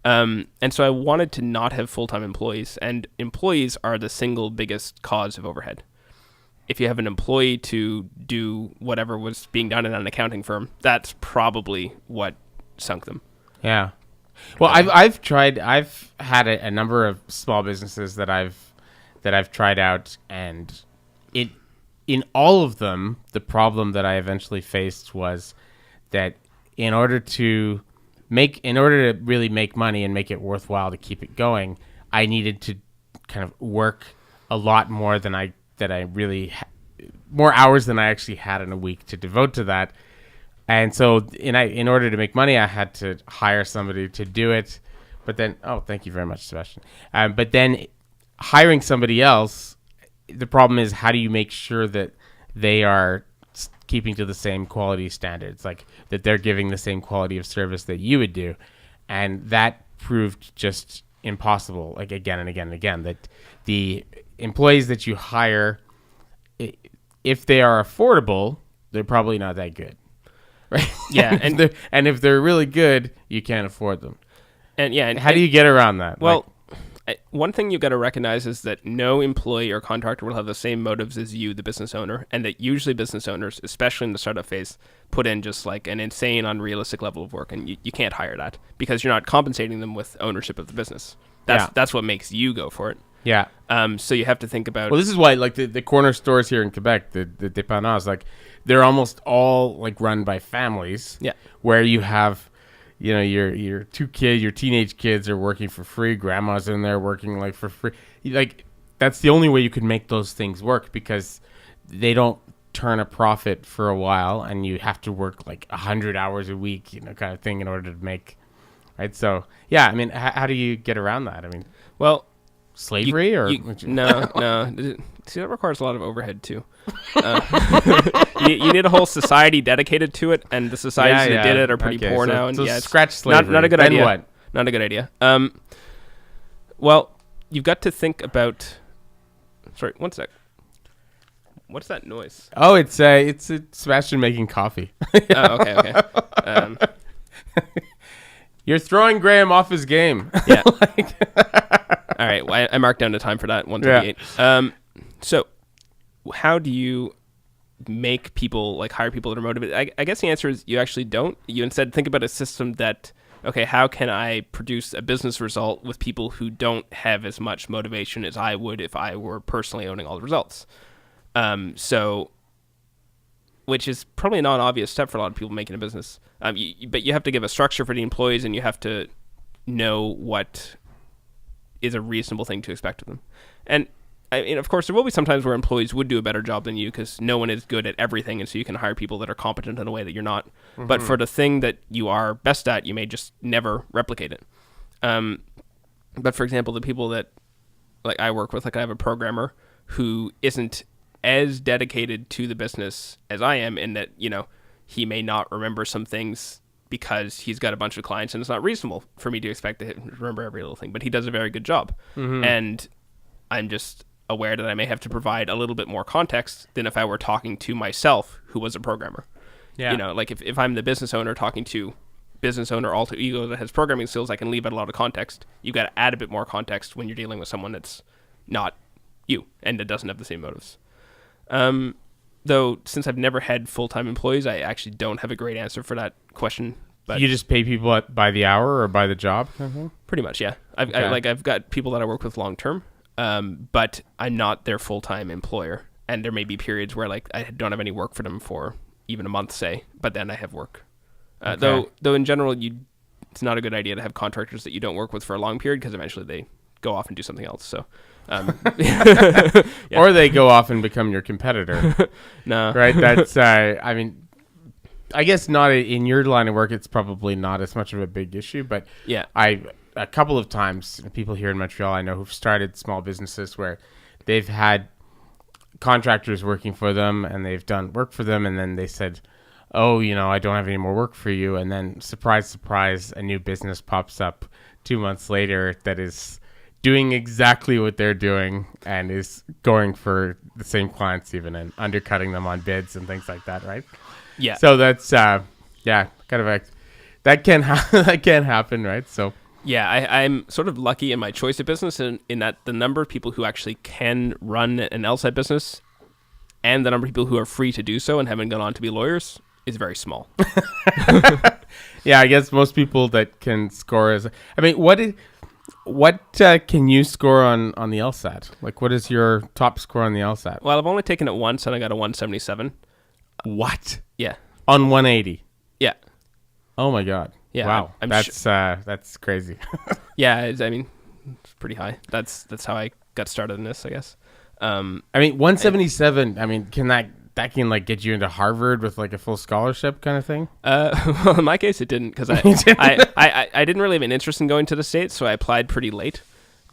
And so I wanted to not have full-time employees, and employees are the single biggest cause of overhead. If you have an employee to do whatever was being done in an accounting firm, that's probably what sunk them. Yeah. Well, I've had a number of small businesses that I've tried out, and in all of them, the problem that I eventually faced was that in order to really make money and make it worthwhile to keep it going, I needed to kind of work a lot more than more hours than I actually had in a week to devote to that. And so in order to make money, I had to hire somebody to do it. But then, thank you very much, Sebastian. But then hiring somebody else, the problem is, how do you make sure that they are keeping to the same quality standards, like that they're giving the same quality of service that you would do? And that proved just impossible, like again and again and again, that the employees that you hire, if they are affordable, they're probably not that good, right? Yeah. and if they're really good, you can't afford them. And how do you get around that? Well, one thing you've got to recognize is that no employee or contractor will have the same motives as you, the business owner, and that usually business owners, especially in the startup phase, put in just like an insane, unrealistic level of work, and you can't hire that because you're not compensating them with ownership of the business. That's what makes you go for it. Yeah. So you have to think about... Well, this is why, like, the corner stores here in Quebec, the dépanneurs, like, they're almost all, like, run by families. Yeah. Where you have... your your teenage kids are working for free. Grandma's in there working like for free. Like, that's the only way you can make those things work, because they don't turn a profit for a while, and you have to work like 100 hours a week, kind of thing, in order to make. Right. So yeah, I mean, how do you get around that? I mean, Well, Slavery no. See, that requires a lot of overhead too. You need a whole society dedicated to it, and the societies that did it are pretty poor now. And so it's scratch slavery. not a good then idea. What? Not a good idea. Well, you've got to think about. Sorry, one sec. What's that noise? Oh, it's Sebastian making coffee. Oh, okay. You're throwing Graeme off his game. Yeah. All right. Well, I marked down the time for that. 1:38. Yeah. So, how do you make people hire people that are motivated? I guess the answer is you actually don't. You instead think about a system that, okay, how can I produce a business result with people who don't have as much motivation as I would if I were personally owning all the results? So, which is probably not an obvious step for a lot of people making a business. But you have to give a structure for the employees, and you have to know what is a reasonable thing to expect of them. And of course, there will be sometimes where employees would do a better job than you because no one is good at everything, and so you can hire people that are competent in a way that you're not. Mm-hmm. But for the thing that you are best at, you may just never replicate it. But for example, the people that I work with, I have a programmer who isn't as dedicated to the business as I am, in that he may not remember some things because he's got a bunch of clients, and it's not reasonable for me to expect to remember every little thing. But he does a very good job, and I'm just aware that I may have to provide a little bit more context than if I were talking to myself, who was a programmer. Yeah. If I'm the business owner talking to business owner alter ego that has programming skills, I can leave out a lot of context. You've got to add a bit more context when you're dealing with someone that's not you and that doesn't have the same motives. Though, since I've never had full-time employees, I actually don't have a great answer for that question. But you just pay people by the hour or by the job? Pretty much, yeah. I've got people that I work with long-term. But I'm not their full-time employer, and there may be periods where I don't have any work for them for even a month, say, but then I have work. Though in general, it's not a good idea to have contractors that you don't work with for a long period, because eventually they go off and do something else. So, yeah. Or they go off and become your competitor. No, right? That's I guess not in your line of work. It's probably not as much of a big issue, but yeah, a couple of times, people here in Montreal I know who've started small businesses where they've had contractors working for them and they've done work for them, and then they said, oh, I don't have any more work for you, and then surprise, surprise, a new business pops up 2 months later that is doing exactly what they're doing and is going for the same clients even and undercutting them on bids and things like that, right? Yeah. So that's kind of that can happen, right? So yeah, I'm sort of lucky in my choice of business in that the number of people who actually can run an LSAT business and the number of people who are free to do so and haven't gone on to be lawyers is very small. Yeah, I guess most people that can score what can you score on the LSAT? What is your top score on the LSAT? Well, I've only taken it once and I got a 177. What? Yeah. On 180? Yeah. Oh my God. Yeah. Wow. That's crazy. Yeah, it's pretty high. That's how I got started in this, I guess. 177, can that get you into Harvard with a full scholarship kind of thing? Well, in my case, it didn't, because I didn't really have an interest in going to the States, so I applied pretty late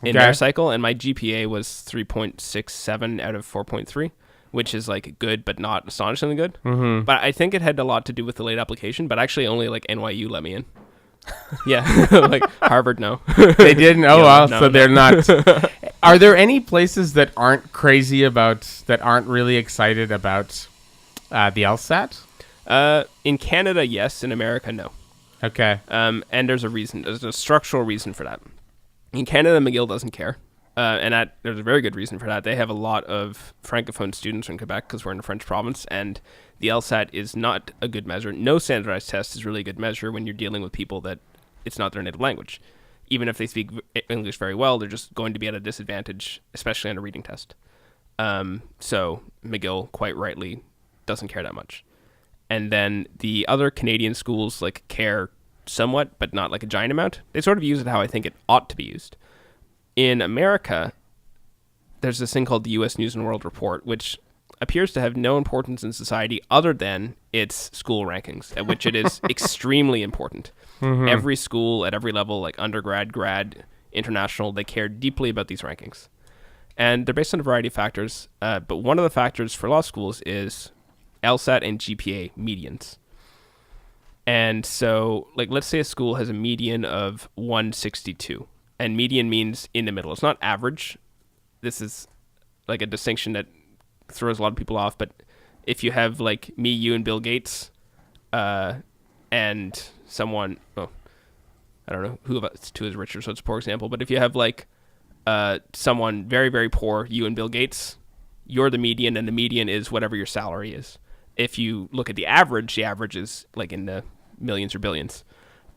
in their cycle, and my GPA was 3.67 out of 4.3, which is good but not astonishingly good. Mm-hmm. But I think it had a lot to do with the late application, but actually only NYU let me in. Yeah, Harvard, no. They didn't? Oh, wow. No, so they're not. Are there any places that aren't really excited about the LSAT? In Canada, yes. In America, no. Okay. And there's a reason. There's a structural reason for that. In Canada, McGill doesn't care. And there's a very good reason for that. They have a lot of Francophone students in Quebec because we're in a French province, and the LSAT is not a good measure. No standardized test is really a good measure when you're dealing with people that it's not their native language. Even if they speak English very well, they're just going to be at a disadvantage, especially on a reading test. So McGill, quite rightly, doesn't care that much. And then the other Canadian schools care somewhat, but not a giant amount. They sort of use it how I think it ought to be used. In America, there's this thing called the U.S. News and World Report, which appears to have no importance in society other than its school rankings, at which it is extremely important. Mm-hmm. Every school at every level, undergrad, grad, international. They care deeply about these rankings. And they're based on a variety of factors. But one of the factors for law schools is LSAT and GPA medians. And so, like, let's say a school has a median of 162. And median means in the middle. It's not average. This is like a distinction that throws a lot of people off. But if you have, like, me, you, and Bill Gates, and someone, I don't know who of us two is richer, so it's a poor example. But if you have, like, someone very, very poor, you and Bill Gates, you're the median, and the median is whatever your salary is. If you look at the average is, like, in the millions or billions.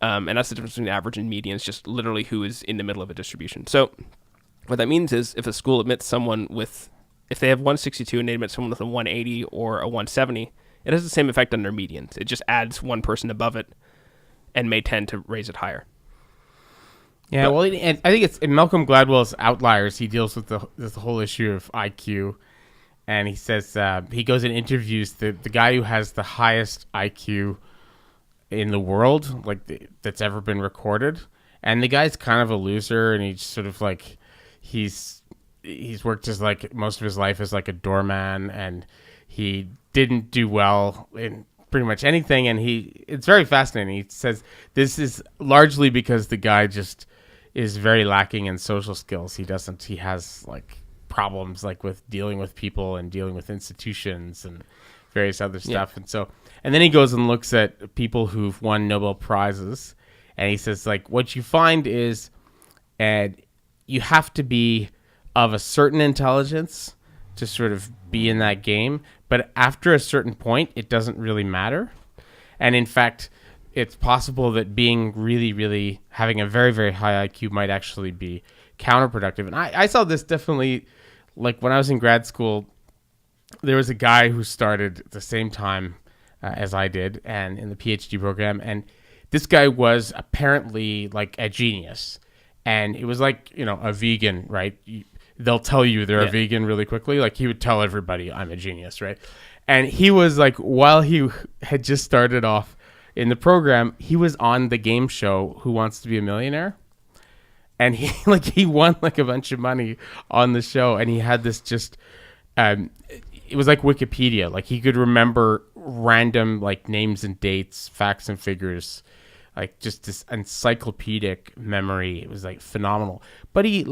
And that's the difference between average and median. It's just literally who is in the middle of a distribution. So what that means is if a school admits someone with, if they have 162 and they admit someone with a 180 or a 170, it has the same effect on their medians. It just adds one person above it and may tend to raise it higher. Yeah, well, and I think it's in Malcolm Gladwell's Outliers, he deals with the whole issue of IQ. And he says he goes and interviews the guy who has the highest IQ in the world, like that's ever been recorded. And the guy's kind of a loser, and he's sort of like he's worked as like most of his life as like a doorman, and he didn't do well in pretty much anything. And it's very fascinating. He says this is largely because the guy just is very lacking in social skills. He has like problems like with dealing with people and dealing with institutions and various other stuff. Yeah. And then he goes and looks at people who've won Nobel Prizes, and he says, like, what you find is you have to be of a certain intelligence to sort of be in that game, but after a certain point, it doesn't really matter. And in fact, it's possible that being really, really having a very, very high IQ might actually be counterproductive. And I saw this definitely, like when I was in grad school, there was a guy who started at the same time as I did, and in the PhD program, and this guy was apparently like a genius, and it was like, you know, a vegan, right? They'll tell you they're a vegan really quickly. Like he would tell everybody, I'm a genius, right? And he was like, while he had just started off in the program, he was on the game show Who Wants to Be a Millionaire, and he won like a bunch of money on the show, and he had this just it was like Wikipedia. Like he could remember random like names and dates, facts and figures, like just this encyclopedic memory. It was like phenomenal. But he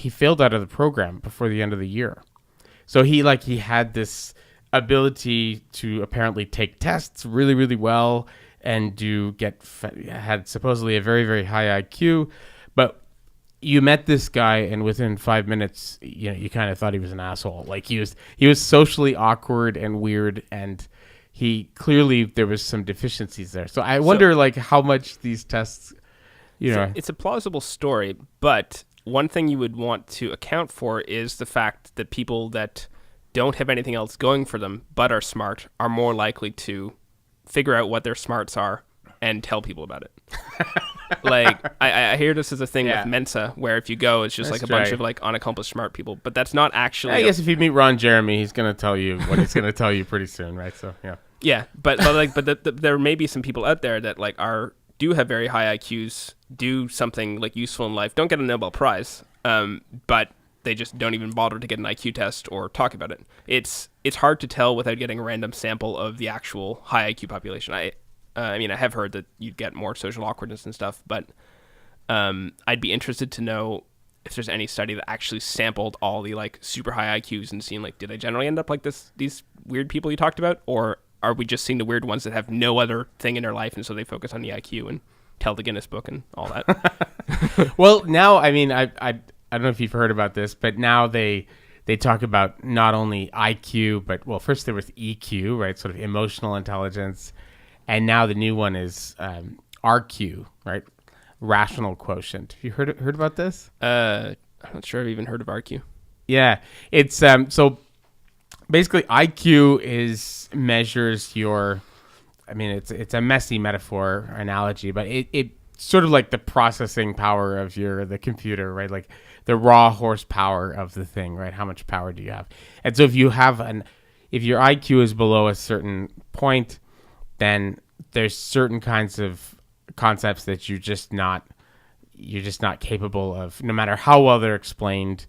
failed out of the program before the end of the year. So he had this ability to apparently take tests really, really well and had supposedly a very, very high IQ. But you met this guy, and within 5 minutes, you know, you kind of thought he was an asshole. Like he was socially awkward and weird, and there was some deficiencies there. So I wonder, like, how much these tests, you know, it's a plausible story, but one thing you would want to account for is the fact that people that don't have anything else going for them but are smart are more likely to figure out what their smarts are and tell people about it. Like I hear this as a thing with Mensa, where if you go, it's just like a bunch of like unaccomplished smart people, but that's not actually. I guess if you meet Ron Jeremy, he's going to tell you what he's going to tell you pretty soon, right? So but there may be some people out there that like do have very high IQs, do something like useful in life, don't get a Nobel Prize, but they just don't even bother to get an IQ test or talk about it. It's hard to tell without getting a random sample of the actual high IQ population. I mean, I have heard that you'd get more social awkwardness and stuff, but I'd be interested to know if there's any study that actually sampled all the like super high IQs and seen like, did I generally end up like these weird people you talked about, or are we just seeing the weird ones that have no other thing in their life and so they focus on the IQ and tell the Guinness Book and all that? Well, now, I mean, I don't know if you've heard about this, but now they talk about not only IQ, but well, first there was EQ, right? Sort of emotional intelligence. And now the new one is RQ, right? Rational quotient. Have you heard about this? I'm not sure I've even heard of RQ. Yeah, it's so basically IQ measures your. I mean, it's a messy metaphor analogy, but it sort of like the processing power of the computer, right? Like the raw horsepower of the thing, right? How much power do you have? And so if your IQ is below a certain point, then there's certain kinds of concepts that you're just not you're just not capable of, no matter how well they're explained,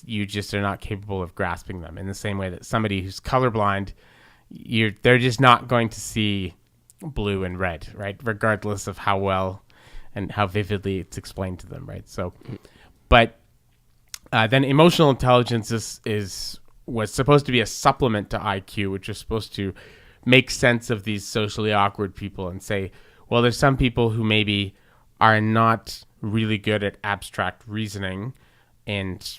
you just are not capable of grasping them. In the same way that somebody who's colorblind, they're just not going to see blue and red, right? Regardless of how well and how vividly it's explained to them, right? So, but then emotional intelligence was supposed to be a supplement to IQ, which is supposed to make sense of these socially awkward people and say, well, there's some people who maybe are not really good at abstract reasoning and,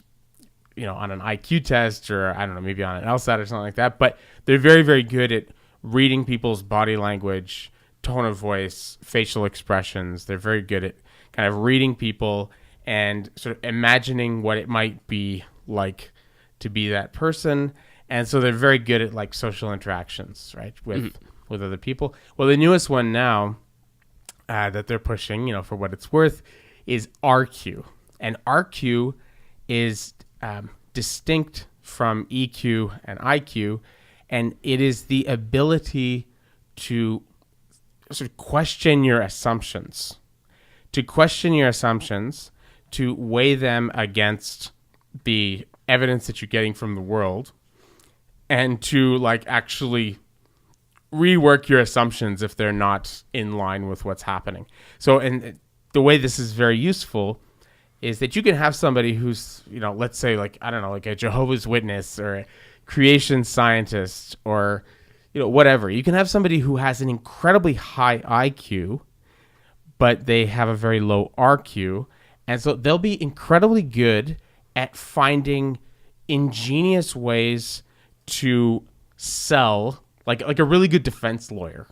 on an IQ test or, I don't know, maybe on an LSAT or something like that, but they're very, very good at reading people's body language, tone of voice, facial expressions. They're very good at kind of reading people and sort of imagining what it might be like to be that person. And so they're very good at like social interactions, right, with other people. Well, the newest one now that they're pushing, for what it's worth, is RQ. And RQ is distinct from EQ and IQ, and it is the ability to sort of question your assumptions, to weigh them against the evidence that you're getting from the world, and to like actually rework your assumptions if they're not in line with what's happening. So, and the way this is very useful is that you can have somebody who's, let's say like, I don't know, like a Jehovah's Witness or a creation scientist or, whatever. You can have somebody who has an incredibly high IQ, but they have a very low RQ. And so they'll be incredibly good at finding ingenious ways to sell, like a really good defense lawyer,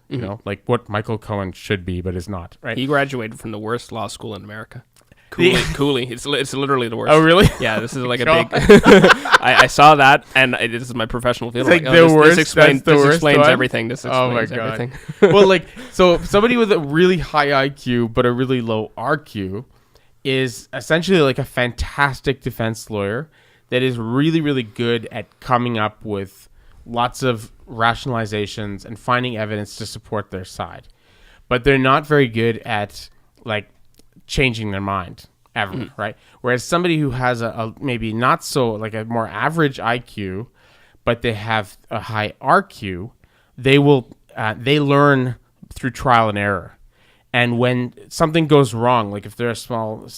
like what Michael Cohen should be, but is not, right? He graduated from the worst law school in America. Cooley. It's literally the worst. Oh, really? Yeah, this is like a big... I saw that, and this is my professional feeling. It's like the worst. This explains everything. This explains everything. Well, like, so somebody with a really high IQ but a really low RQ is essentially like a fantastic defense lawyer that is really, really good at coming up with lots of rationalizations and finding evidence to support their side. But they're not very good at, like, changing their mind ever, right? Whereas somebody who has a maybe not so, like a more average IQ, but they have a high RQ, they learn through trial and error. And when something goes wrong, like if they're a small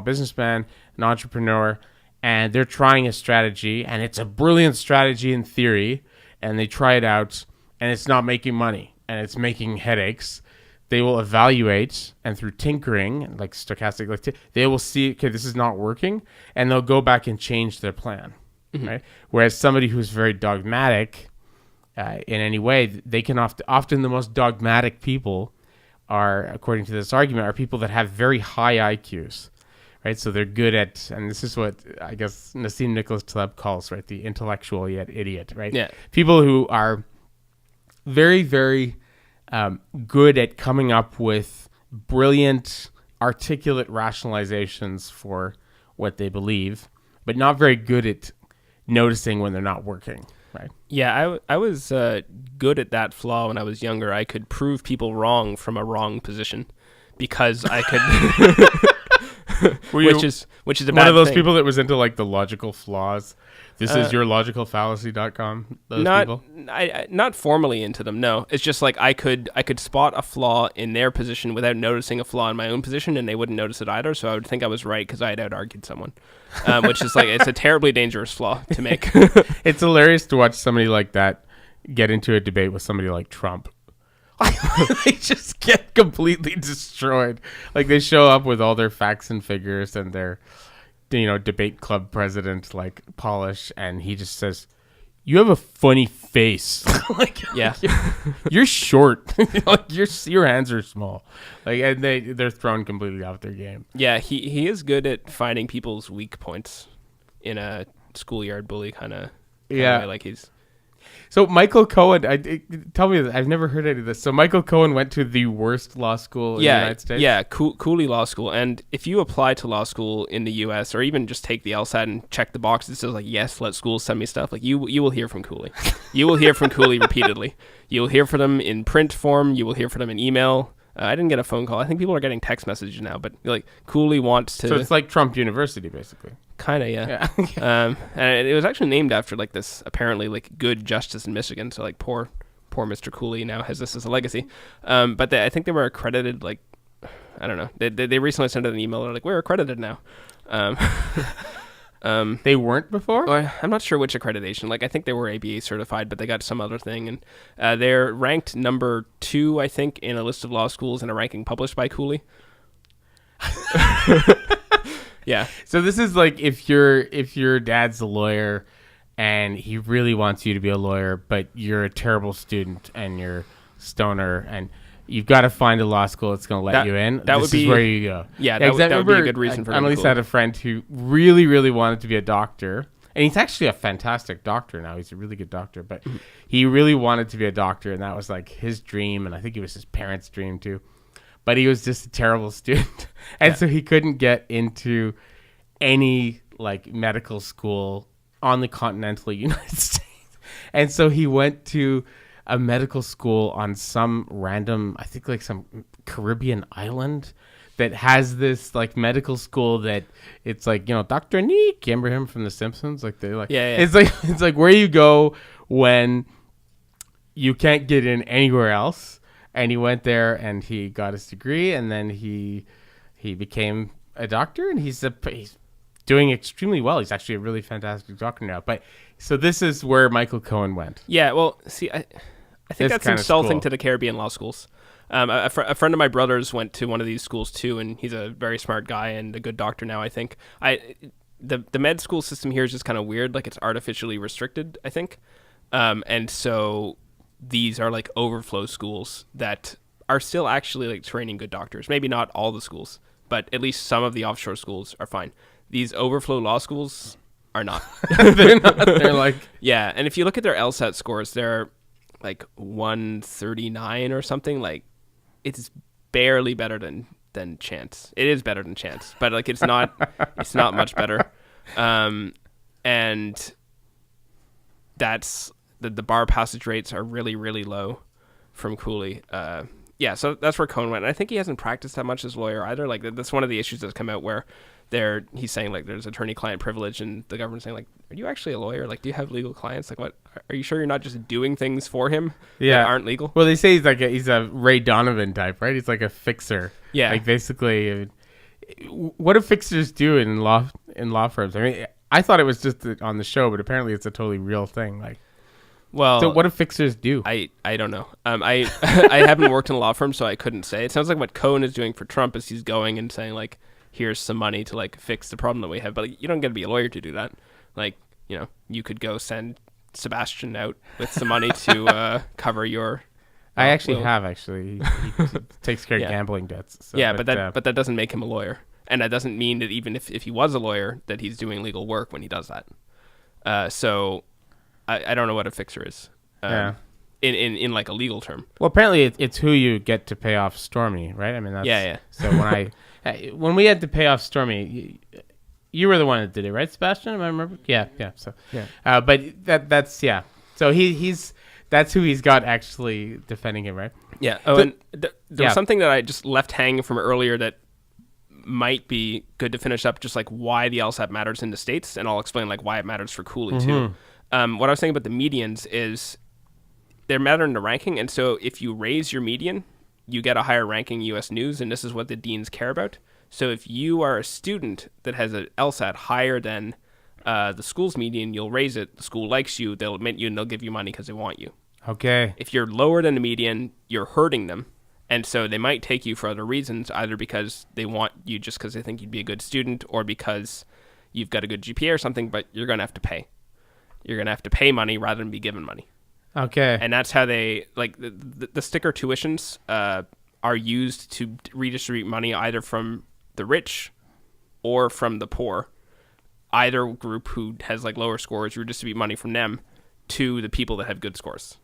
businessman, an entrepreneur, and they're trying a strategy, and it's a brilliant strategy in theory, and they try it out, and it's not making money, and it's making headaches, they will evaluate, and through tinkering, like stochastic, they will see, okay, this is not working, and they'll go back and change their plan, right? Whereas somebody who's very dogmatic in any way, they can often the most dogmatic people are, according to this argument, are people that have very high IQs, right? So they're good at, and this is what I guess Nassim Nicholas Taleb calls, right, the intellectual yet idiot, right? Yeah. People who are very, very good at coming up with brilliant, articulate rationalizations for what they believe, but not very good at noticing when they're not working, right? Yeah, I was good at that flaw when I was younger. I could prove people wrong from a wrong position because I could... which is a bad one of those thing. people that was into like the logical flaws. This is your logicalfallacy.com. Those people. Not formally into them. No, it's just like I could spot a flaw in their position without noticing a flaw in my own position, and they wouldn't notice it either. So I would think I was right because I had out-argued someone, which is like it's a terribly dangerous flaw to make. It's hilarious to watch somebody like that get into a debate with somebody like Trump. They just get completely destroyed. Like they show up with all their facts and figures and their, debate club president like polish, and he just says, "You have a funny face." Yeah, you're short. Like your hands are small. Like, and they're thrown completely off their game. Yeah, he is good at finding people's weak points in a schoolyard bully kind of way. Like he's. So Michael Cohen, tell me, I've never heard any of this. So Michael Cohen went to the worst law school in the United States? Yeah, Cooley Law School. And if you apply to law school in the U.S. or even just take the LSAT and check the box that says, like, yes, let schools send me stuff, like you will hear from Cooley. You will hear from Cooley repeatedly. You will hear from them in print form. You will hear from them in email. I didn't get a phone call. I think people are getting text messages now, but like Cooley wants to. So it's like Trump University, basically. Kind of, yeah. And it was actually named after like this apparently like good justice in Michigan. So like poor Mr. Cooley now has this as a legacy. But I think they were accredited like, I don't know. They recently sent out an email. They're like, we're accredited now. They weren't before? Well, I'm not sure which accreditation. Like I think they were ABA certified, but they got some other thing. And they're ranked number 2, I think, in a list of law schools in a ranking published by Cooley. Yeah. So this is like if your dad's a lawyer and he really wants you to be a lawyer, but you're a terrible student and you're stoner and you've got to find a law school that's going to let you in. This is where you go. Yeah, that would be a good reason for I at least had a friend who really, really wanted to be a doctor. And he's actually a fantastic doctor now. He's a really good doctor. But he really wanted to be a doctor, and that was like his dream. And I think it was his parents' dream too. But he was just a terrible student. And so he couldn't get into any like medical school on the continental United States. And so he went to a medical school on some random, I think like some Caribbean island that has this like medical school that it's like, you know, Dr. Neek, you remember him from The Simpsons? Like they like, yeah. It's like where you go when you can't get in anywhere else. And he went there and he got his degree and then he became a doctor and he's doing extremely well. He's actually a really fantastic doctor now. But so this is where Michael Cohen went. Yeah, well, see, I think that's insulting to the Caribbean law schools. A friend of my brother's went to one of these schools too, and he's a very smart guy and a good doctor now, I think. The med school system here is just kind of weird. Like it's artificially restricted, I think. And so these are like overflow schools that are still actually like training good doctors. Maybe not all the schools, but at least some of the offshore schools are fine. These overflow law schools are not. They're not. They're like... Yeah, and if you look at their LSAT scores, they're like 139 or something. Like it's barely better than chance. It is better than chance, but like it's not much better. And that's the bar passage rates are really, really low from Cooley. Yeah, so that's where Cohen went. And I think he hasn't practiced that much as a lawyer either. Like that's one of the issues that's come out where he's saying like there's attorney-client privilege, and the government's saying like, are you actually a lawyer? Like, do you have legal clients? Like, what? Are you sure you're not just doing things for him that aren't legal? Well, they say he's a Ray Donovan type, right? He's like a fixer. Yeah. Like basically, what do fixers do in law firms? I mean, I thought it was just on the show, but apparently it's a totally real thing. Like, well, so what do fixers do? I don't know. I I haven't worked in a law firm, so I couldn't say. It sounds like what Cohen is doing for Trump is he's going and saying like, here's some money to like fix the problem that we have, but like, you don't get to be a lawyer to do that. Like, you know, you could go send Sebastian out with some money to cover your. I actually have he takes care of gambling debts. So, yeah, but that doesn't make him a lawyer, and that doesn't mean that even if he was a lawyer, that he's doing legal work when he does that. So I don't know what a fixer is. In like a legal term. Well, apparently it's who you get to pay off Stormy, right? I mean, that's, yeah. So when we had to pay off Stormy, you were the one that did it, right, Sebastian? I remember. Yeah. So yeah. But that's yeah. So that's who he's got actually defending him, right? Yeah. Oh, and there was something that I just left hanging from earlier that might be good to finish up, just like why the LSAT matters in the States, and I'll explain like why it matters for Cooley too. What I was saying about the medians is they matter in the ranking, and so if you raise your median, you get a higher ranking U.S. News, and this is what the deans care about. So if you are a student that has an LSAT higher than the school's median, you'll raise it. The school likes you, they'll admit you, and they'll give you money because they want you. Okay. If you're lower than the median, you're hurting them, and so they might take you for other reasons, either because they want you just because they think you'd be a good student, or because you've got a good GPA or something, but you're going to have to pay. You're going to have to pay money rather than be given money. Okay. And that's how they, like, the sticker tuitions are used to redistribute money either from the rich or from the poor. Either group who has, like, lower scores, redistribute money from them to the people that have good scores.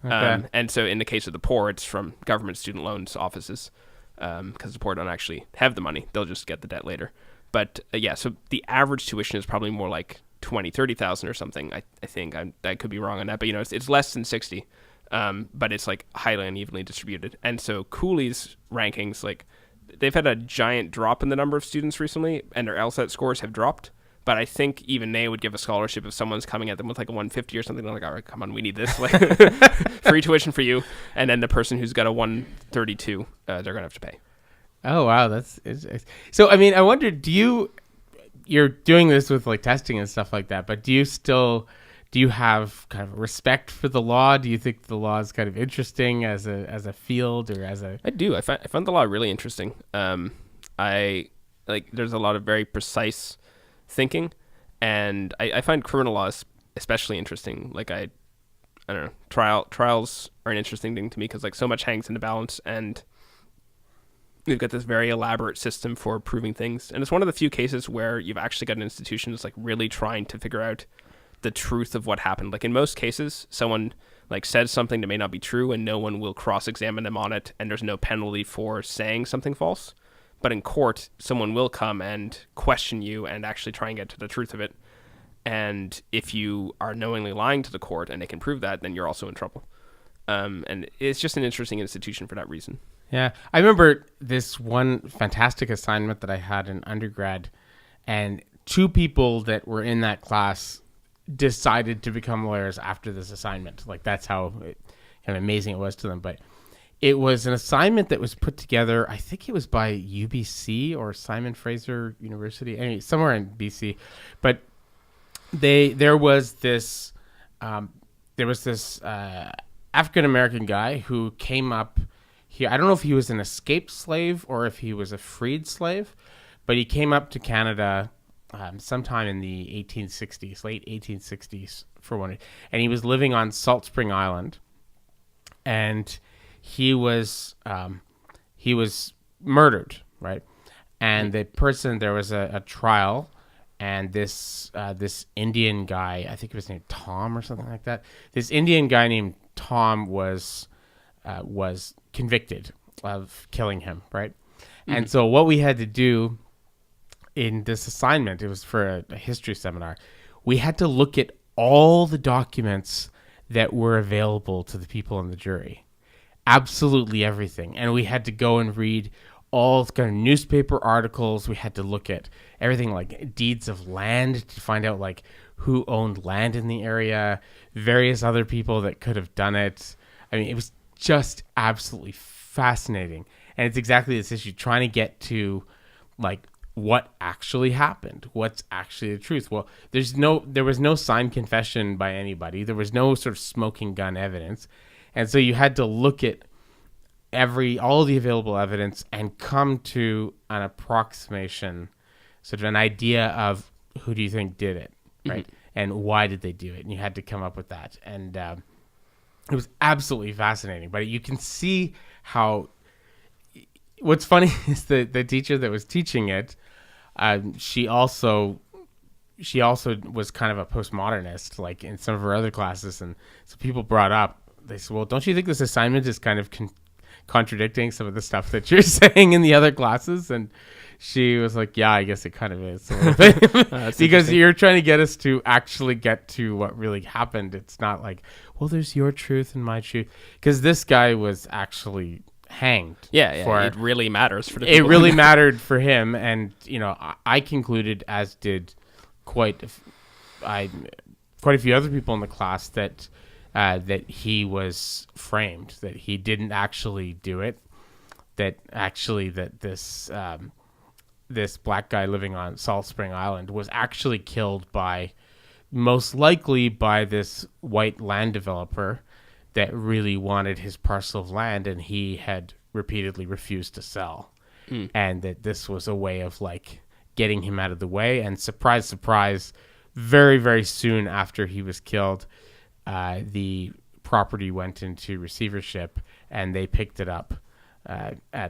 Okay. And so in the case of the poor, it's from government student loans offices, because the poor don't actually have the money. They'll just get the debt later. But, yeah, so the average tuition is probably more like 20,000, 30,000 or something. I think I could be wrong on that, but you know it's less than 60. but it's like highly unevenly distributed. And so Cooley's rankings, like they've had a giant drop in the number of students recently, and their LSAT scores have dropped. But I think even they would give a scholarship if someone's coming at them with like a 150 or something. They're like, all right, come on, we need this. Like, free tuition for you. And then the person who's got a 132, they're going to have to pay. Oh, wow. So, I mean, I wonder, you're doing this with like testing and stuff like that, but do you have kind of respect for the law? Do you think the law is kind of interesting as a field or as a... I do. I find the law really interesting. There's a lot of very precise thinking, and I find criminal laws especially interesting. Like I don't know, trials are an interesting thing to me because like so much hangs in the balance, and we've got this very elaborate system for proving things, and it's one of the few cases where you've actually got an institution that's like really trying to figure out the truth of what happened. Like in most cases, someone like says something that may not be true, and no one will cross-examine them on it, and there's no penalty for saying something false. But in court, someone will come and question you and actually try and get to the truth of it. And if you are knowingly lying to the court and they can prove that, then you're also in trouble. And it's just an interesting institution for that reason. Yeah. I remember this one fantastic assignment that I had in undergrad, and two people that were in that class decided to become lawyers after this assignment. Like that's how kind of amazing it was to them. But it was an assignment that was put together, I think it was by UBC or Simon Fraser University, anyway, somewhere in BC. But there was this African-American guy who came up here. I don't know if he was an escaped slave or if he was a freed slave, but he came up to Canada sometime in the 1860s, late 1860s for one. And he was living on Salt Spring Island. And he was murdered, right? And the person, there was a trial, and this Indian guy, I think it was named Tom or something like that. This Indian guy named Tom was convicted of killing him, right? Mm-hmm. And so what we had to do in this assignment, it was for a history seminar, we had to look at all the documents that were available to the people in the jury. Absolutely everything. And we had to go and read all kind of newspaper articles. We had to look at everything like deeds of land to find out like who owned land in the area, various other people that could have done it. I mean, it was just absolutely fascinating. And it's exactly this issue, trying to get to like what actually happened, what's actually the truth. Well, there was no signed confession by anybody. There was no sort of smoking gun evidence. And so you had to look at all the available evidence and come to an approximation, sort of an idea of who do you think did it, right? Mm-hmm. And why did they do it? And you had to come up with that. And it was absolutely fascinating. But you can see how, what's funny is the teacher that was teaching it, she also was kind of a postmodernist, like in some of her other classes. And so people brought up, they said, well, don't you think this assignment is kind of contradicting some of the stuff that you're saying in the other classes? And she was like, yeah, I guess it kind of is. Because you're trying to get us to actually get to what really happened. It's not like, well, there's your truth and my truth. Because this guy was actually hanged. Yeah, it really matters for the people. It really mattered for him. And, I concluded, as did quite a few other people in the class, that he was framed, that he didn't actually do it, that this black guy living on Salt Spring Island was actually killed most likely by this white land developer that really wanted his parcel of land, and he had repeatedly refused to sell. And that this was a way of like getting him out of the way. And surprise, surprise, very, very soon after he was killed, the property went into receivership, and they picked it up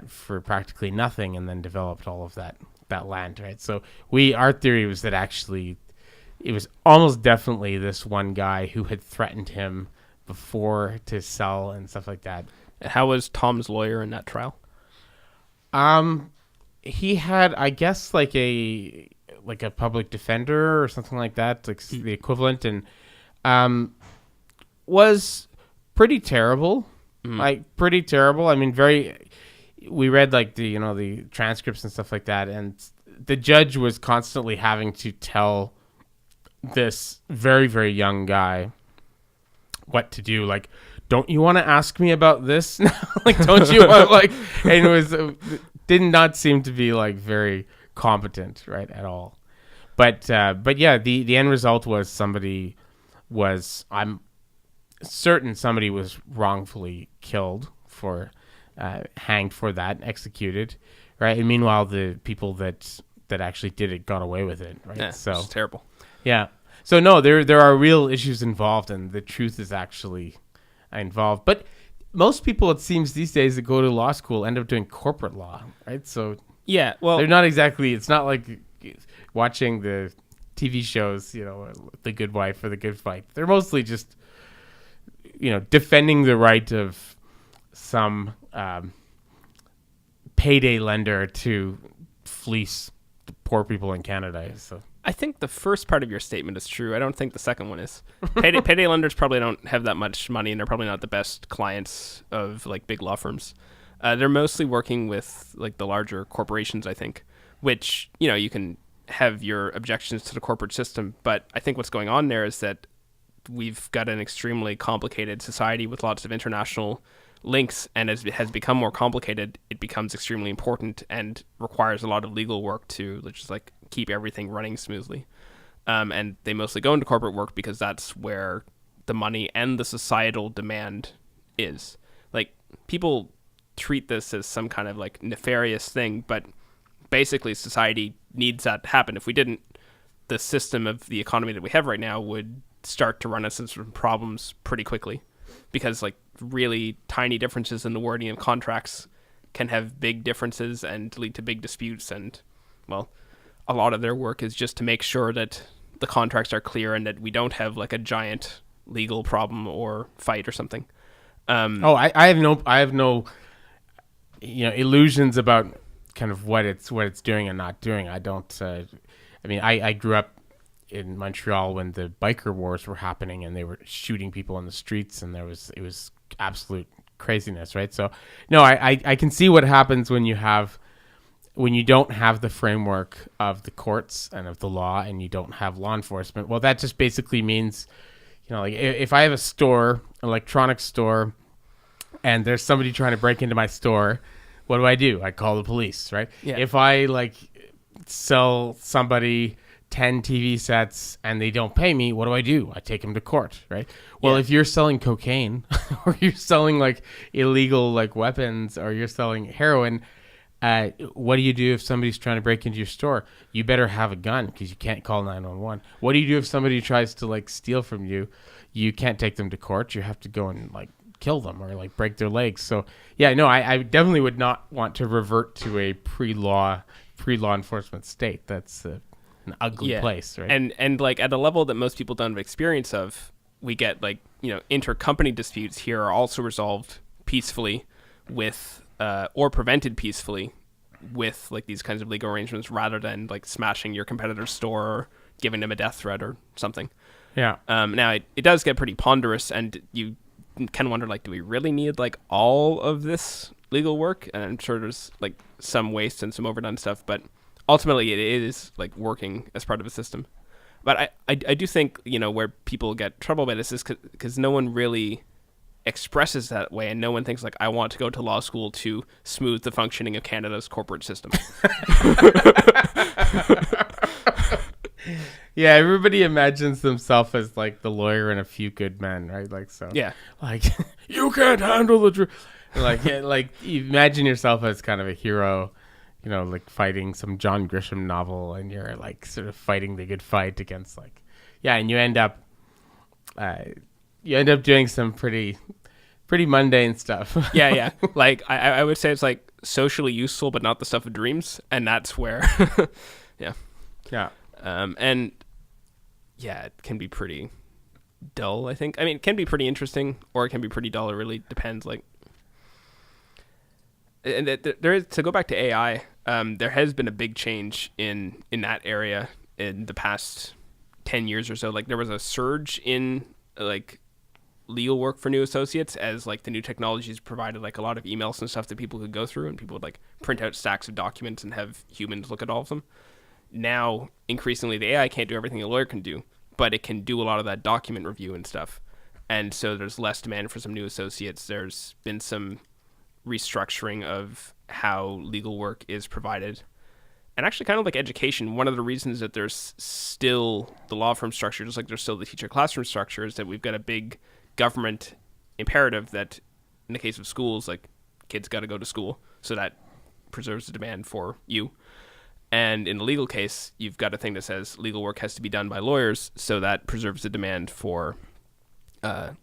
for practically nothing, and then developed all of that land, right? So our theory was that actually it was almost definitely this one guy who had threatened him before to sell and stuff like that. How was Tom's lawyer in that trial? He had, I guess, like a public defender or something like that, like the equivalent, and was pretty terrible. Like pretty terrible. I mean, we read like the transcripts and stuff like that, and the judge was constantly having to tell this very, very young guy what to do. Like, don't you want to ask me about this now? Like, don't you want, like, and it was did not seem to be like very competent, right, at all. But yeah, the end result was I'm certain somebody was wrongfully killed hanged for that, executed, right? And meanwhile, the people that actually did it got away with it, right? Yeah, so it's terrible. Yeah. So no, there are real issues involved, and the truth is actually involved. But most people, it seems these days, that go to law school end up doing corporate law, right? So Yeah, well, they're not exactly. It's not like watching the TV shows, The Good Wife or The Good Fight. They're mostly just, defending the right of some payday lender to fleece the poor people in Canada. So I think the first part of your statement is true. I don't think the second one is. Payday lenders probably don't have that much money, and they're probably not the best clients of like big law firms. They're mostly working with like the larger corporations, I think, which, you can have your objections to the corporate system. But I think what's going on there is that we've got an extremely complicated society with lots of international links, and as it has become more complicated, it becomes extremely important and requires a lot of legal work to just like keep everything running smoothly. And they mostly go into corporate work because that's where the money and the societal demand is. Like, people treat this as some kind of like nefarious thing, but basically society needs that to happen. If we didn't, the system of the economy that we have right now would start to run us into some problems pretty quickly, because like really tiny differences in the wording of contracts can have big differences and lead to big disputes. And well, a lot of their work is just to make sure that the contracts are clear and that we don't have like a giant legal problem or fight or something. I have no illusions about kind of what it's doing and not doing. I don't. I grew up in Montreal when the biker wars were happening, and they were shooting people in the streets, and it was absolute craziness, right? So, no, I can see what happens when you don't have the framework of the courts and of the law, and you don't have law enforcement. Well, that just basically means, like if I have a store, electronics store, and there's somebody trying to break into my store, what do? I call the police, right? Yeah. If I like sell somebody 10 TV sets and they don't pay me, what do? I take them to court, right? Well, if you're selling cocaine or you're selling like illegal like weapons, or you're selling heroin, what do you do if somebody's trying to break into your store? You better have a gun, because you can't call 911. What do you do if somebody tries to like steal from you? You can't take them to court. You have to go and like kill them or like break their legs. So yeah, no, I definitely would not want to revert to a pre-law enforcement state. That's an ugly place, right? And like at a level that most people don't have experience of, we get like, intercompany disputes here are also resolved peacefully with or prevented peacefully with like these kinds of legal arrangements, rather than like smashing your competitor's store or giving them a death threat or something. Yeah. Now it does get pretty ponderous, and you can wonder, like, do we really need like all of this legal work? And I'm sure there's like some waste and some overdone stuff, but ultimately it is like working as part of a system. But I do think, where people get trouble by this is because no one really expresses that way, and no one thinks like, I want to go to law school to smooth the functioning of Canada's corporate system. Yeah, everybody imagines themselves as like the lawyer in A Few Good Men, right? Like, so Yeah. like you can't handle the truth. Like you imagine yourself as kind of a hero, like fighting some John Grisham novel, and you're like sort of fighting the good fight against like, yeah, and you end up doing some pretty mundane stuff. Yeah. Like I would say it's like socially useful, but not the stuff of dreams, and that's where, yeah. And yeah, it can be pretty dull, I think. I mean, it can be pretty interesting, or it can be pretty dull. It really depends. Like, and there is, to go back to AI, there has been a big change in that area in the past 10 years or so. Like, there was a surge in like legal work for new associates, as like the new technologies provided like a lot of emails and stuff that people could go through, and people would like print out stacks of documents and have humans look at all of them. Now, increasingly, the AI can't do everything a lawyer can do, but it can do a lot of that document review and stuff. And so there's less demand for some new associates. There's been some restructuring of how legal work is provided. And actually kind of like education, one of the reasons that there's still the law firm structure, just like there's still the teacher classroom structure, is that we've got a big government imperative that in the case of schools, like kids got to go to school. So that preserves the demand for you. And in the legal case, you've got a thing that says legal work has to be done by lawyers. So that preserves the demand for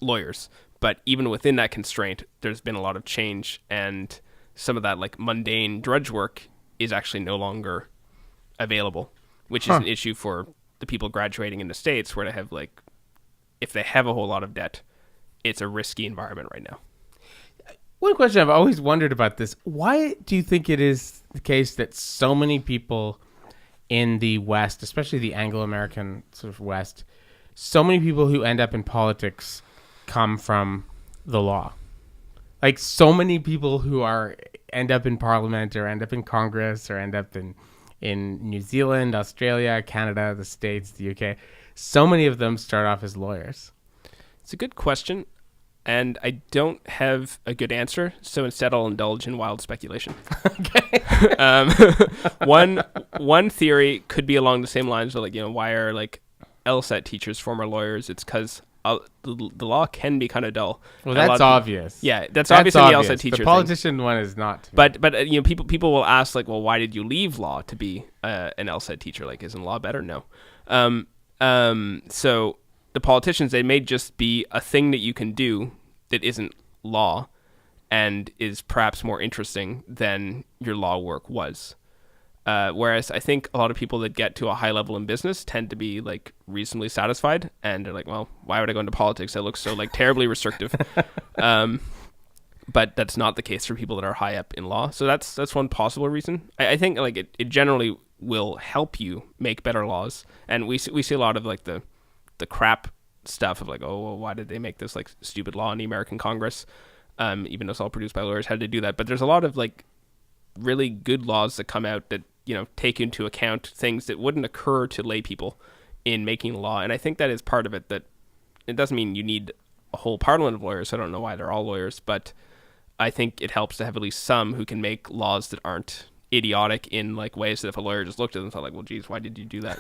lawyers. But even within that constraint, there's been a lot of change, and some of that like mundane drudge work is actually no longer available, which is an issue for the people graduating in the States, where they have like, if they have a whole lot of debt, it's a risky environment right now. One question I've always wondered about this: why do you think it is the case that so many people in the West, especially the Anglo-American sort of West, so many people who end up in politics come from the law? Like, so many people who end up in Parliament or end up in Congress or end up in New Zealand, Australia, Canada, the States, the UK, so many of them start off as lawyers. It's a good question, and I don't have a good answer, so instead I'll indulge in wild speculation. Okay. One theory could be along the same lines of, like, why are like LSAT teachers former lawyers? It's because the law can be kind of dull. Well, that's obvious. Yeah, that's obvious in the LSAT teacher The politician one is not. But people will ask, like, well, why did you leave law to be an LSAT teacher? Like, isn't law better? No. So the politicians, they may just be a thing that you can do that isn't law and is perhaps more interesting than your law work was. Whereas I think a lot of people that get to a high level in business tend to be like reasonably satisfied, and they're like, well, why would I go into politics? That looks so like terribly restrictive. But that's not the case for people that are high up in law. So that's one possible reason. I think like it generally will help you make better laws. And we see a lot of like the crap stuff of like, oh, well, why did they make this like stupid law in the American Congress? Even though it's all produced by lawyers, how did they do that? But there's a lot of like really good laws that come out that take into account things that wouldn't occur to lay people in making law. And I think that is part of it. That it doesn't mean you need a whole parliament of lawyers. I don't know why they're all lawyers, but I think it helps to have at least some who can make laws that aren't idiotic in like ways that if a lawyer just looked at them and thought like, well, geez, why did you do that?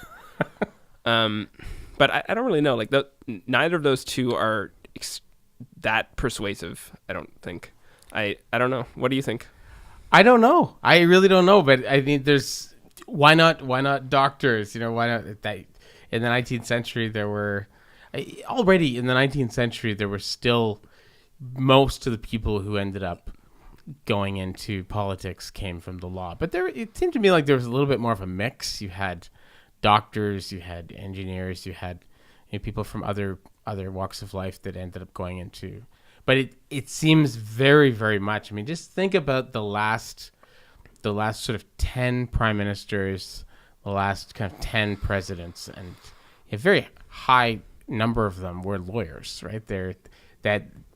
But I don't really know. Like neither of those two are that persuasive, I don't think. I don't know. What do you think? I don't know. I really don't know. But I mean, why not doctors? Why not that? In the 19th century, there were still most of the people who ended up going into politics came from the law. But it seemed to me like there was a little bit more of a mix. You had doctors, you had engineers, you had people from other walks of life that ended up going into. But it seems very, very much. I mean, just think about the last sort of 10 prime ministers, the last kind of 10 presidents, and a very high number of them were lawyers, right?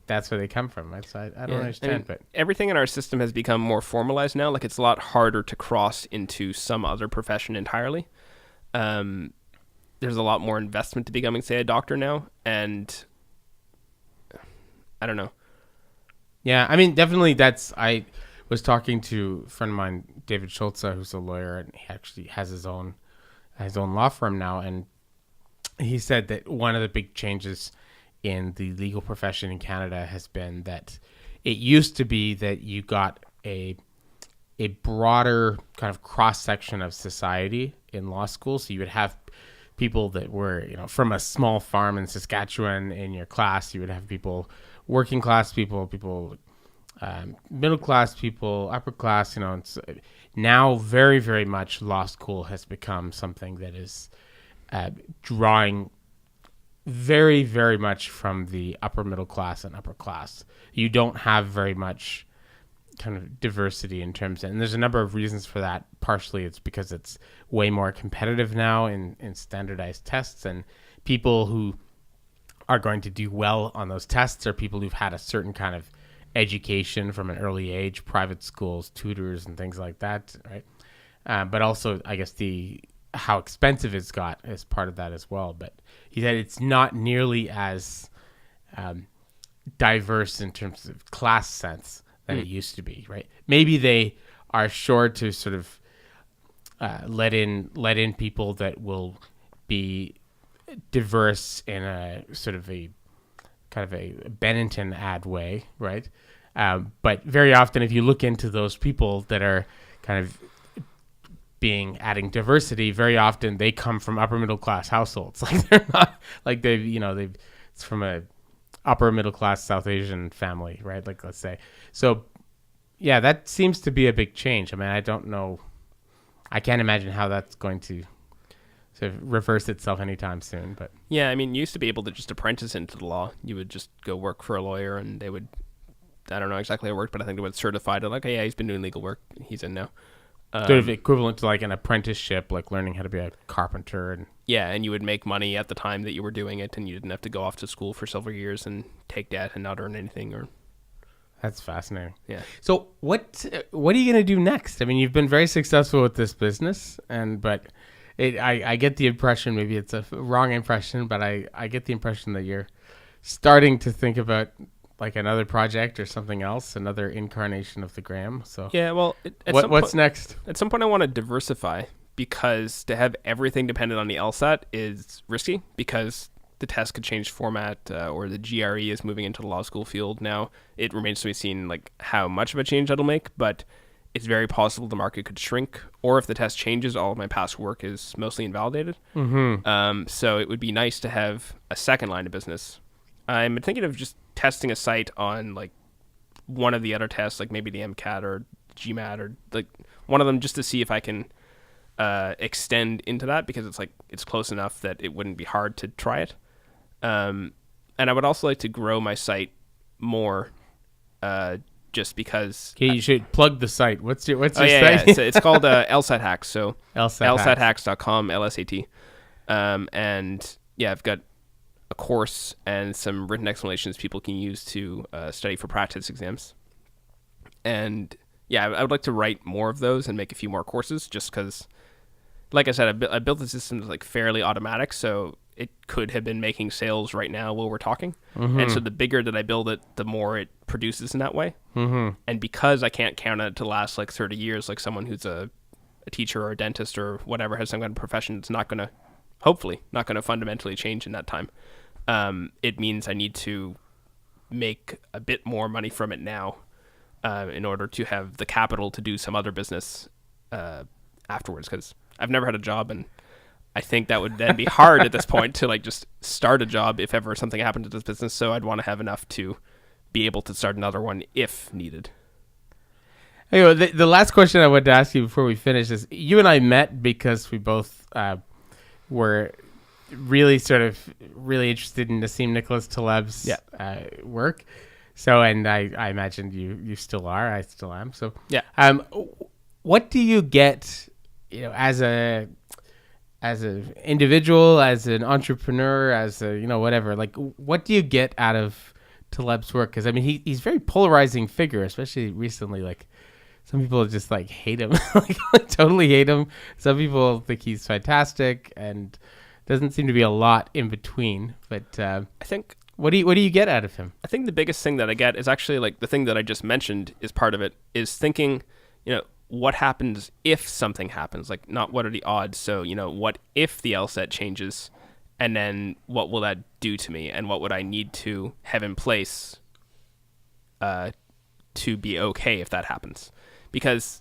That's where they come from. I don't understand. I mean, but everything in our system has become more formalized now. Like, it's a lot harder to cross into some other profession entirely. There's a lot more investment to becoming, say, a doctor now, and I don't know. Yeah, I mean, definitely I was talking to a friend of mine, David Schultze, who's a lawyer, and he actually has his own law firm now, and he said that one of the big changes in the legal profession in Canada has been that it used to be that you got a broader kind of cross-section of society in law school. So you would have people that were, from a small farm in Saskatchewan in your class. You would have people, working class people, middle class people, upper class, now very, very much law school has become something that is drawing very, very much from the upper middle class and upper class. You don't have very much kind of diversity in terms of, and there's a number of reasons for that. Partially it's because it's way more competitive now in standardized tests, and people who are going to do well on those tests are people who've had a certain kind of education from an early age, private schools, tutors, and things like that, right? But also, I guess how expensive it's got is part of that as well. But he said it's not nearly as diverse in terms of class sense than it used to be, right? Maybe they are sure to sort of let in people that will be diverse in a sort of a kind of a Bennington ad way, right? But very often, if you look into those people that are kind of adding diversity, very often they come from upper middle class households. Like they're not like it's from a upper middle class South Asian family, right? Like let's say. So yeah, that seems to be a big change. I mean, I don't know. I can't imagine how that's going to sort of reverse itself anytime soon. But yeah, I mean, you used to be able to just apprentice into the law. You would just go work for a lawyer, and they would. I don't know exactly how it worked, but I think they would certify it. Like, yeah, he's been doing legal work. He's in now. Sort of equivalent to like an apprenticeship, like learning how to be a carpenter. And yeah, and you would make money at the time that you were doing it, and you didn't have to go off to school for several years and take debt and not earn anything. Or that's fascinating. Yeah. So what are you going to do next? I mean, you've been very successful with this business, but I get the impression, maybe it's a wrong impression, but I get the impression that you're starting to think about like another project or something else, another incarnation of the Graeme. So yeah, well, what's next? At some point, I want to diversify, because to have everything dependent on the LSAT is risky, because the test could change format, or the GRE is moving into the law school field now. It remains to be seen like how much of a change that'll make, but it's very possible the market could shrink, or if the test changes, all of my past work is mostly invalidated. Mm-hmm. So it would be nice to have a second line of business. I'm thinking of just testing a site on like one of the other tests, like maybe the MCAT or GMAT or like one of them, just to see if I can extend into that, because it's close enough that it wouldn't be hard to try it. And I would also like to grow my site more, just because. Okay, you should plug the site. What's your site? Yeah. It's called LSAT Hacks. So LSAThacks.com, LSAT. And yeah, I've got a course and some written explanations people can use to study for practice exams. And yeah, I would like to write more of those and make a few more courses, just because, like I said, I built the system that's like fairly automatic, so it could have been making sales right now while we're talking. Mm-hmm. And so the bigger that I build it, the more it produces in that way. Mm-hmm. And because I can't count on it to last like 30 years, like someone who's a teacher or a dentist or whatever has some kind of profession, it's hopefully not going to fundamentally change in that time. It means I need to make a bit more money from it now, in order to have the capital to do some other business afterwards, because I've never had a job, and I think that would then be hard at this point to like just start a job if ever something happened to this business. So I'd want to have enough to be able to start another one if needed. Anyway, the last question I wanted to ask you before we finish is, you and I met because we both were really interested in Nassim Nicholas Taleb's work. So, and I imagine you still are. I still am. So, yeah. What do you get, as an individual, as an entrepreneur, as a, whatever, like, what do you get out of Taleb's work? Because I mean, he's a very polarizing figure, especially recently. Like, some people just like hate him, like totally hate him. Some people think he's fantastic, and doesn't seem to be a lot in between. But I think, what do you get out of him? I think the biggest thing that I get is actually like the thing that I just mentioned is part of it, is thinking, what happens if something happens? Like, not what are the odds. So, what if the LSAT changes, and then what will that do to me, and what would I need to have in place to be okay if that happens? Because,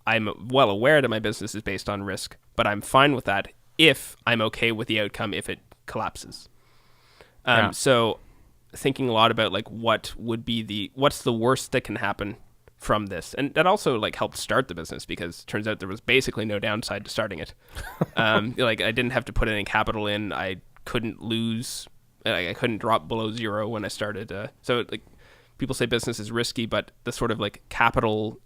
I'm well aware that my business is based on risk, but I'm fine with that if I'm okay with the outcome if it collapses. So thinking a lot about like what's the worst that can happen from this, and that also like helped start the business, because it turns out there was basically no downside to starting it. Like, I didn't have to put any capital in. I couldn't lose. I couldn't drop below zero when I started. So like, people say business is risky, but the sort of like capital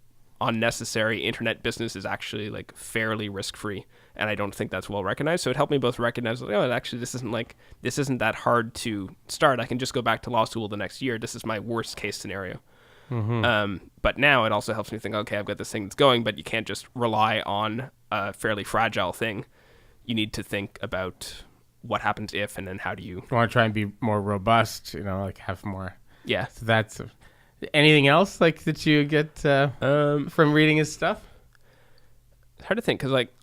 unnecessary internet business is actually like fairly risk-free, and I don't think that's well recognized. So it helped me both recognize, like, oh, actually this isn't that hard to start. I can just go back to law school the next year. This is my worst case scenario. But now it also helps me think, okay, I've got this thing that's going, but you can't just rely on a fairly fragile thing. You need to think about what happens if, and then how do you want to try and be more robust, like have more. Yeah. So that's anything else like that you get from reading his stuff? It's hard to think, because like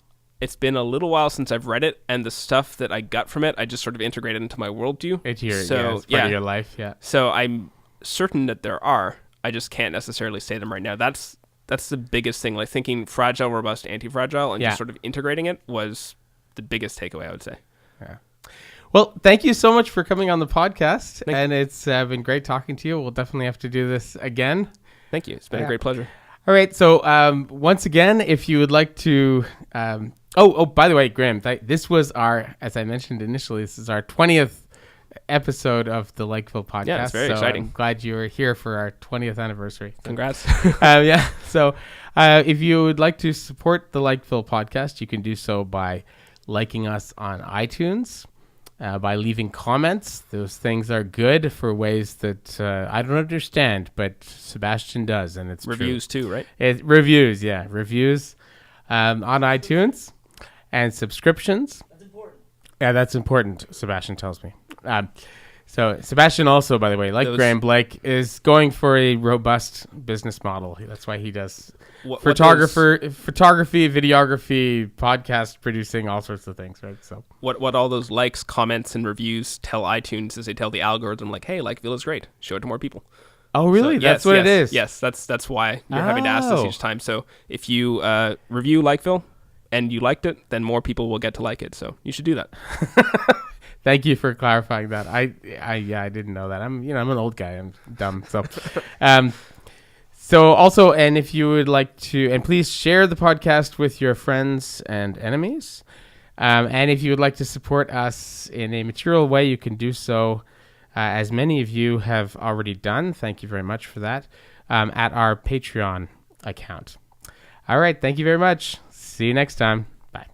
it's been a little while since I've read it, and the stuff that I got from it, I just sort of integrated into my worldview. It's part of your life, yeah. So I'm certain that there are. I just can't necessarily say them right now. That's the biggest thing. Like thinking fragile, robust, anti-fragile, and just sort of integrating it was the biggest takeaway, I would say. Yeah. Well, thank you so much for coming on the podcast, and it's been great talking to you. We'll definitely have to do this again. Thank you. It's been a great pleasure. All right. So once again, if you would like to, by the way, Graeme, this was as I mentioned initially, this is our 20th episode of the Likeville podcast. Yeah, it's very exciting. I'm glad you were here for our 20th anniversary. Congrats. So if you would like to support the Likeville podcast, you can do so by liking us on iTunes, by leaving comments. Those things are good for ways that I don't understand, but Sebastian does, and it's reviews true. too, right? Reviews on iTunes, and subscriptions. That's important. Yeah, that's important, Sebastian tells me. So Sebastian also, by the way, like Graeme Blake, is going for a robust business model. That's why he does photography, videography, podcast producing, all sorts of things, right? So what all those likes, comments, and reviews tell iTunes is they tell the algorithm, like, hey, Likeville is great. Show it to more people. Oh, really? So, that's what it is? Yes, that's why you're having to ask this each time. So if you review Likeville and you liked it, then more people will get to like it. So you should do that. Thank you for clarifying that. I didn't know that. I'm an old guy. I'm dumb. So, so also, and if you would like to, and please share the podcast with your friends and enemies. And if you would like to support us in a material way, you can do so, as many of you have already done. Thank you very much for that, at our Patreon account. All right. Thank you very much. See you next time. Bye.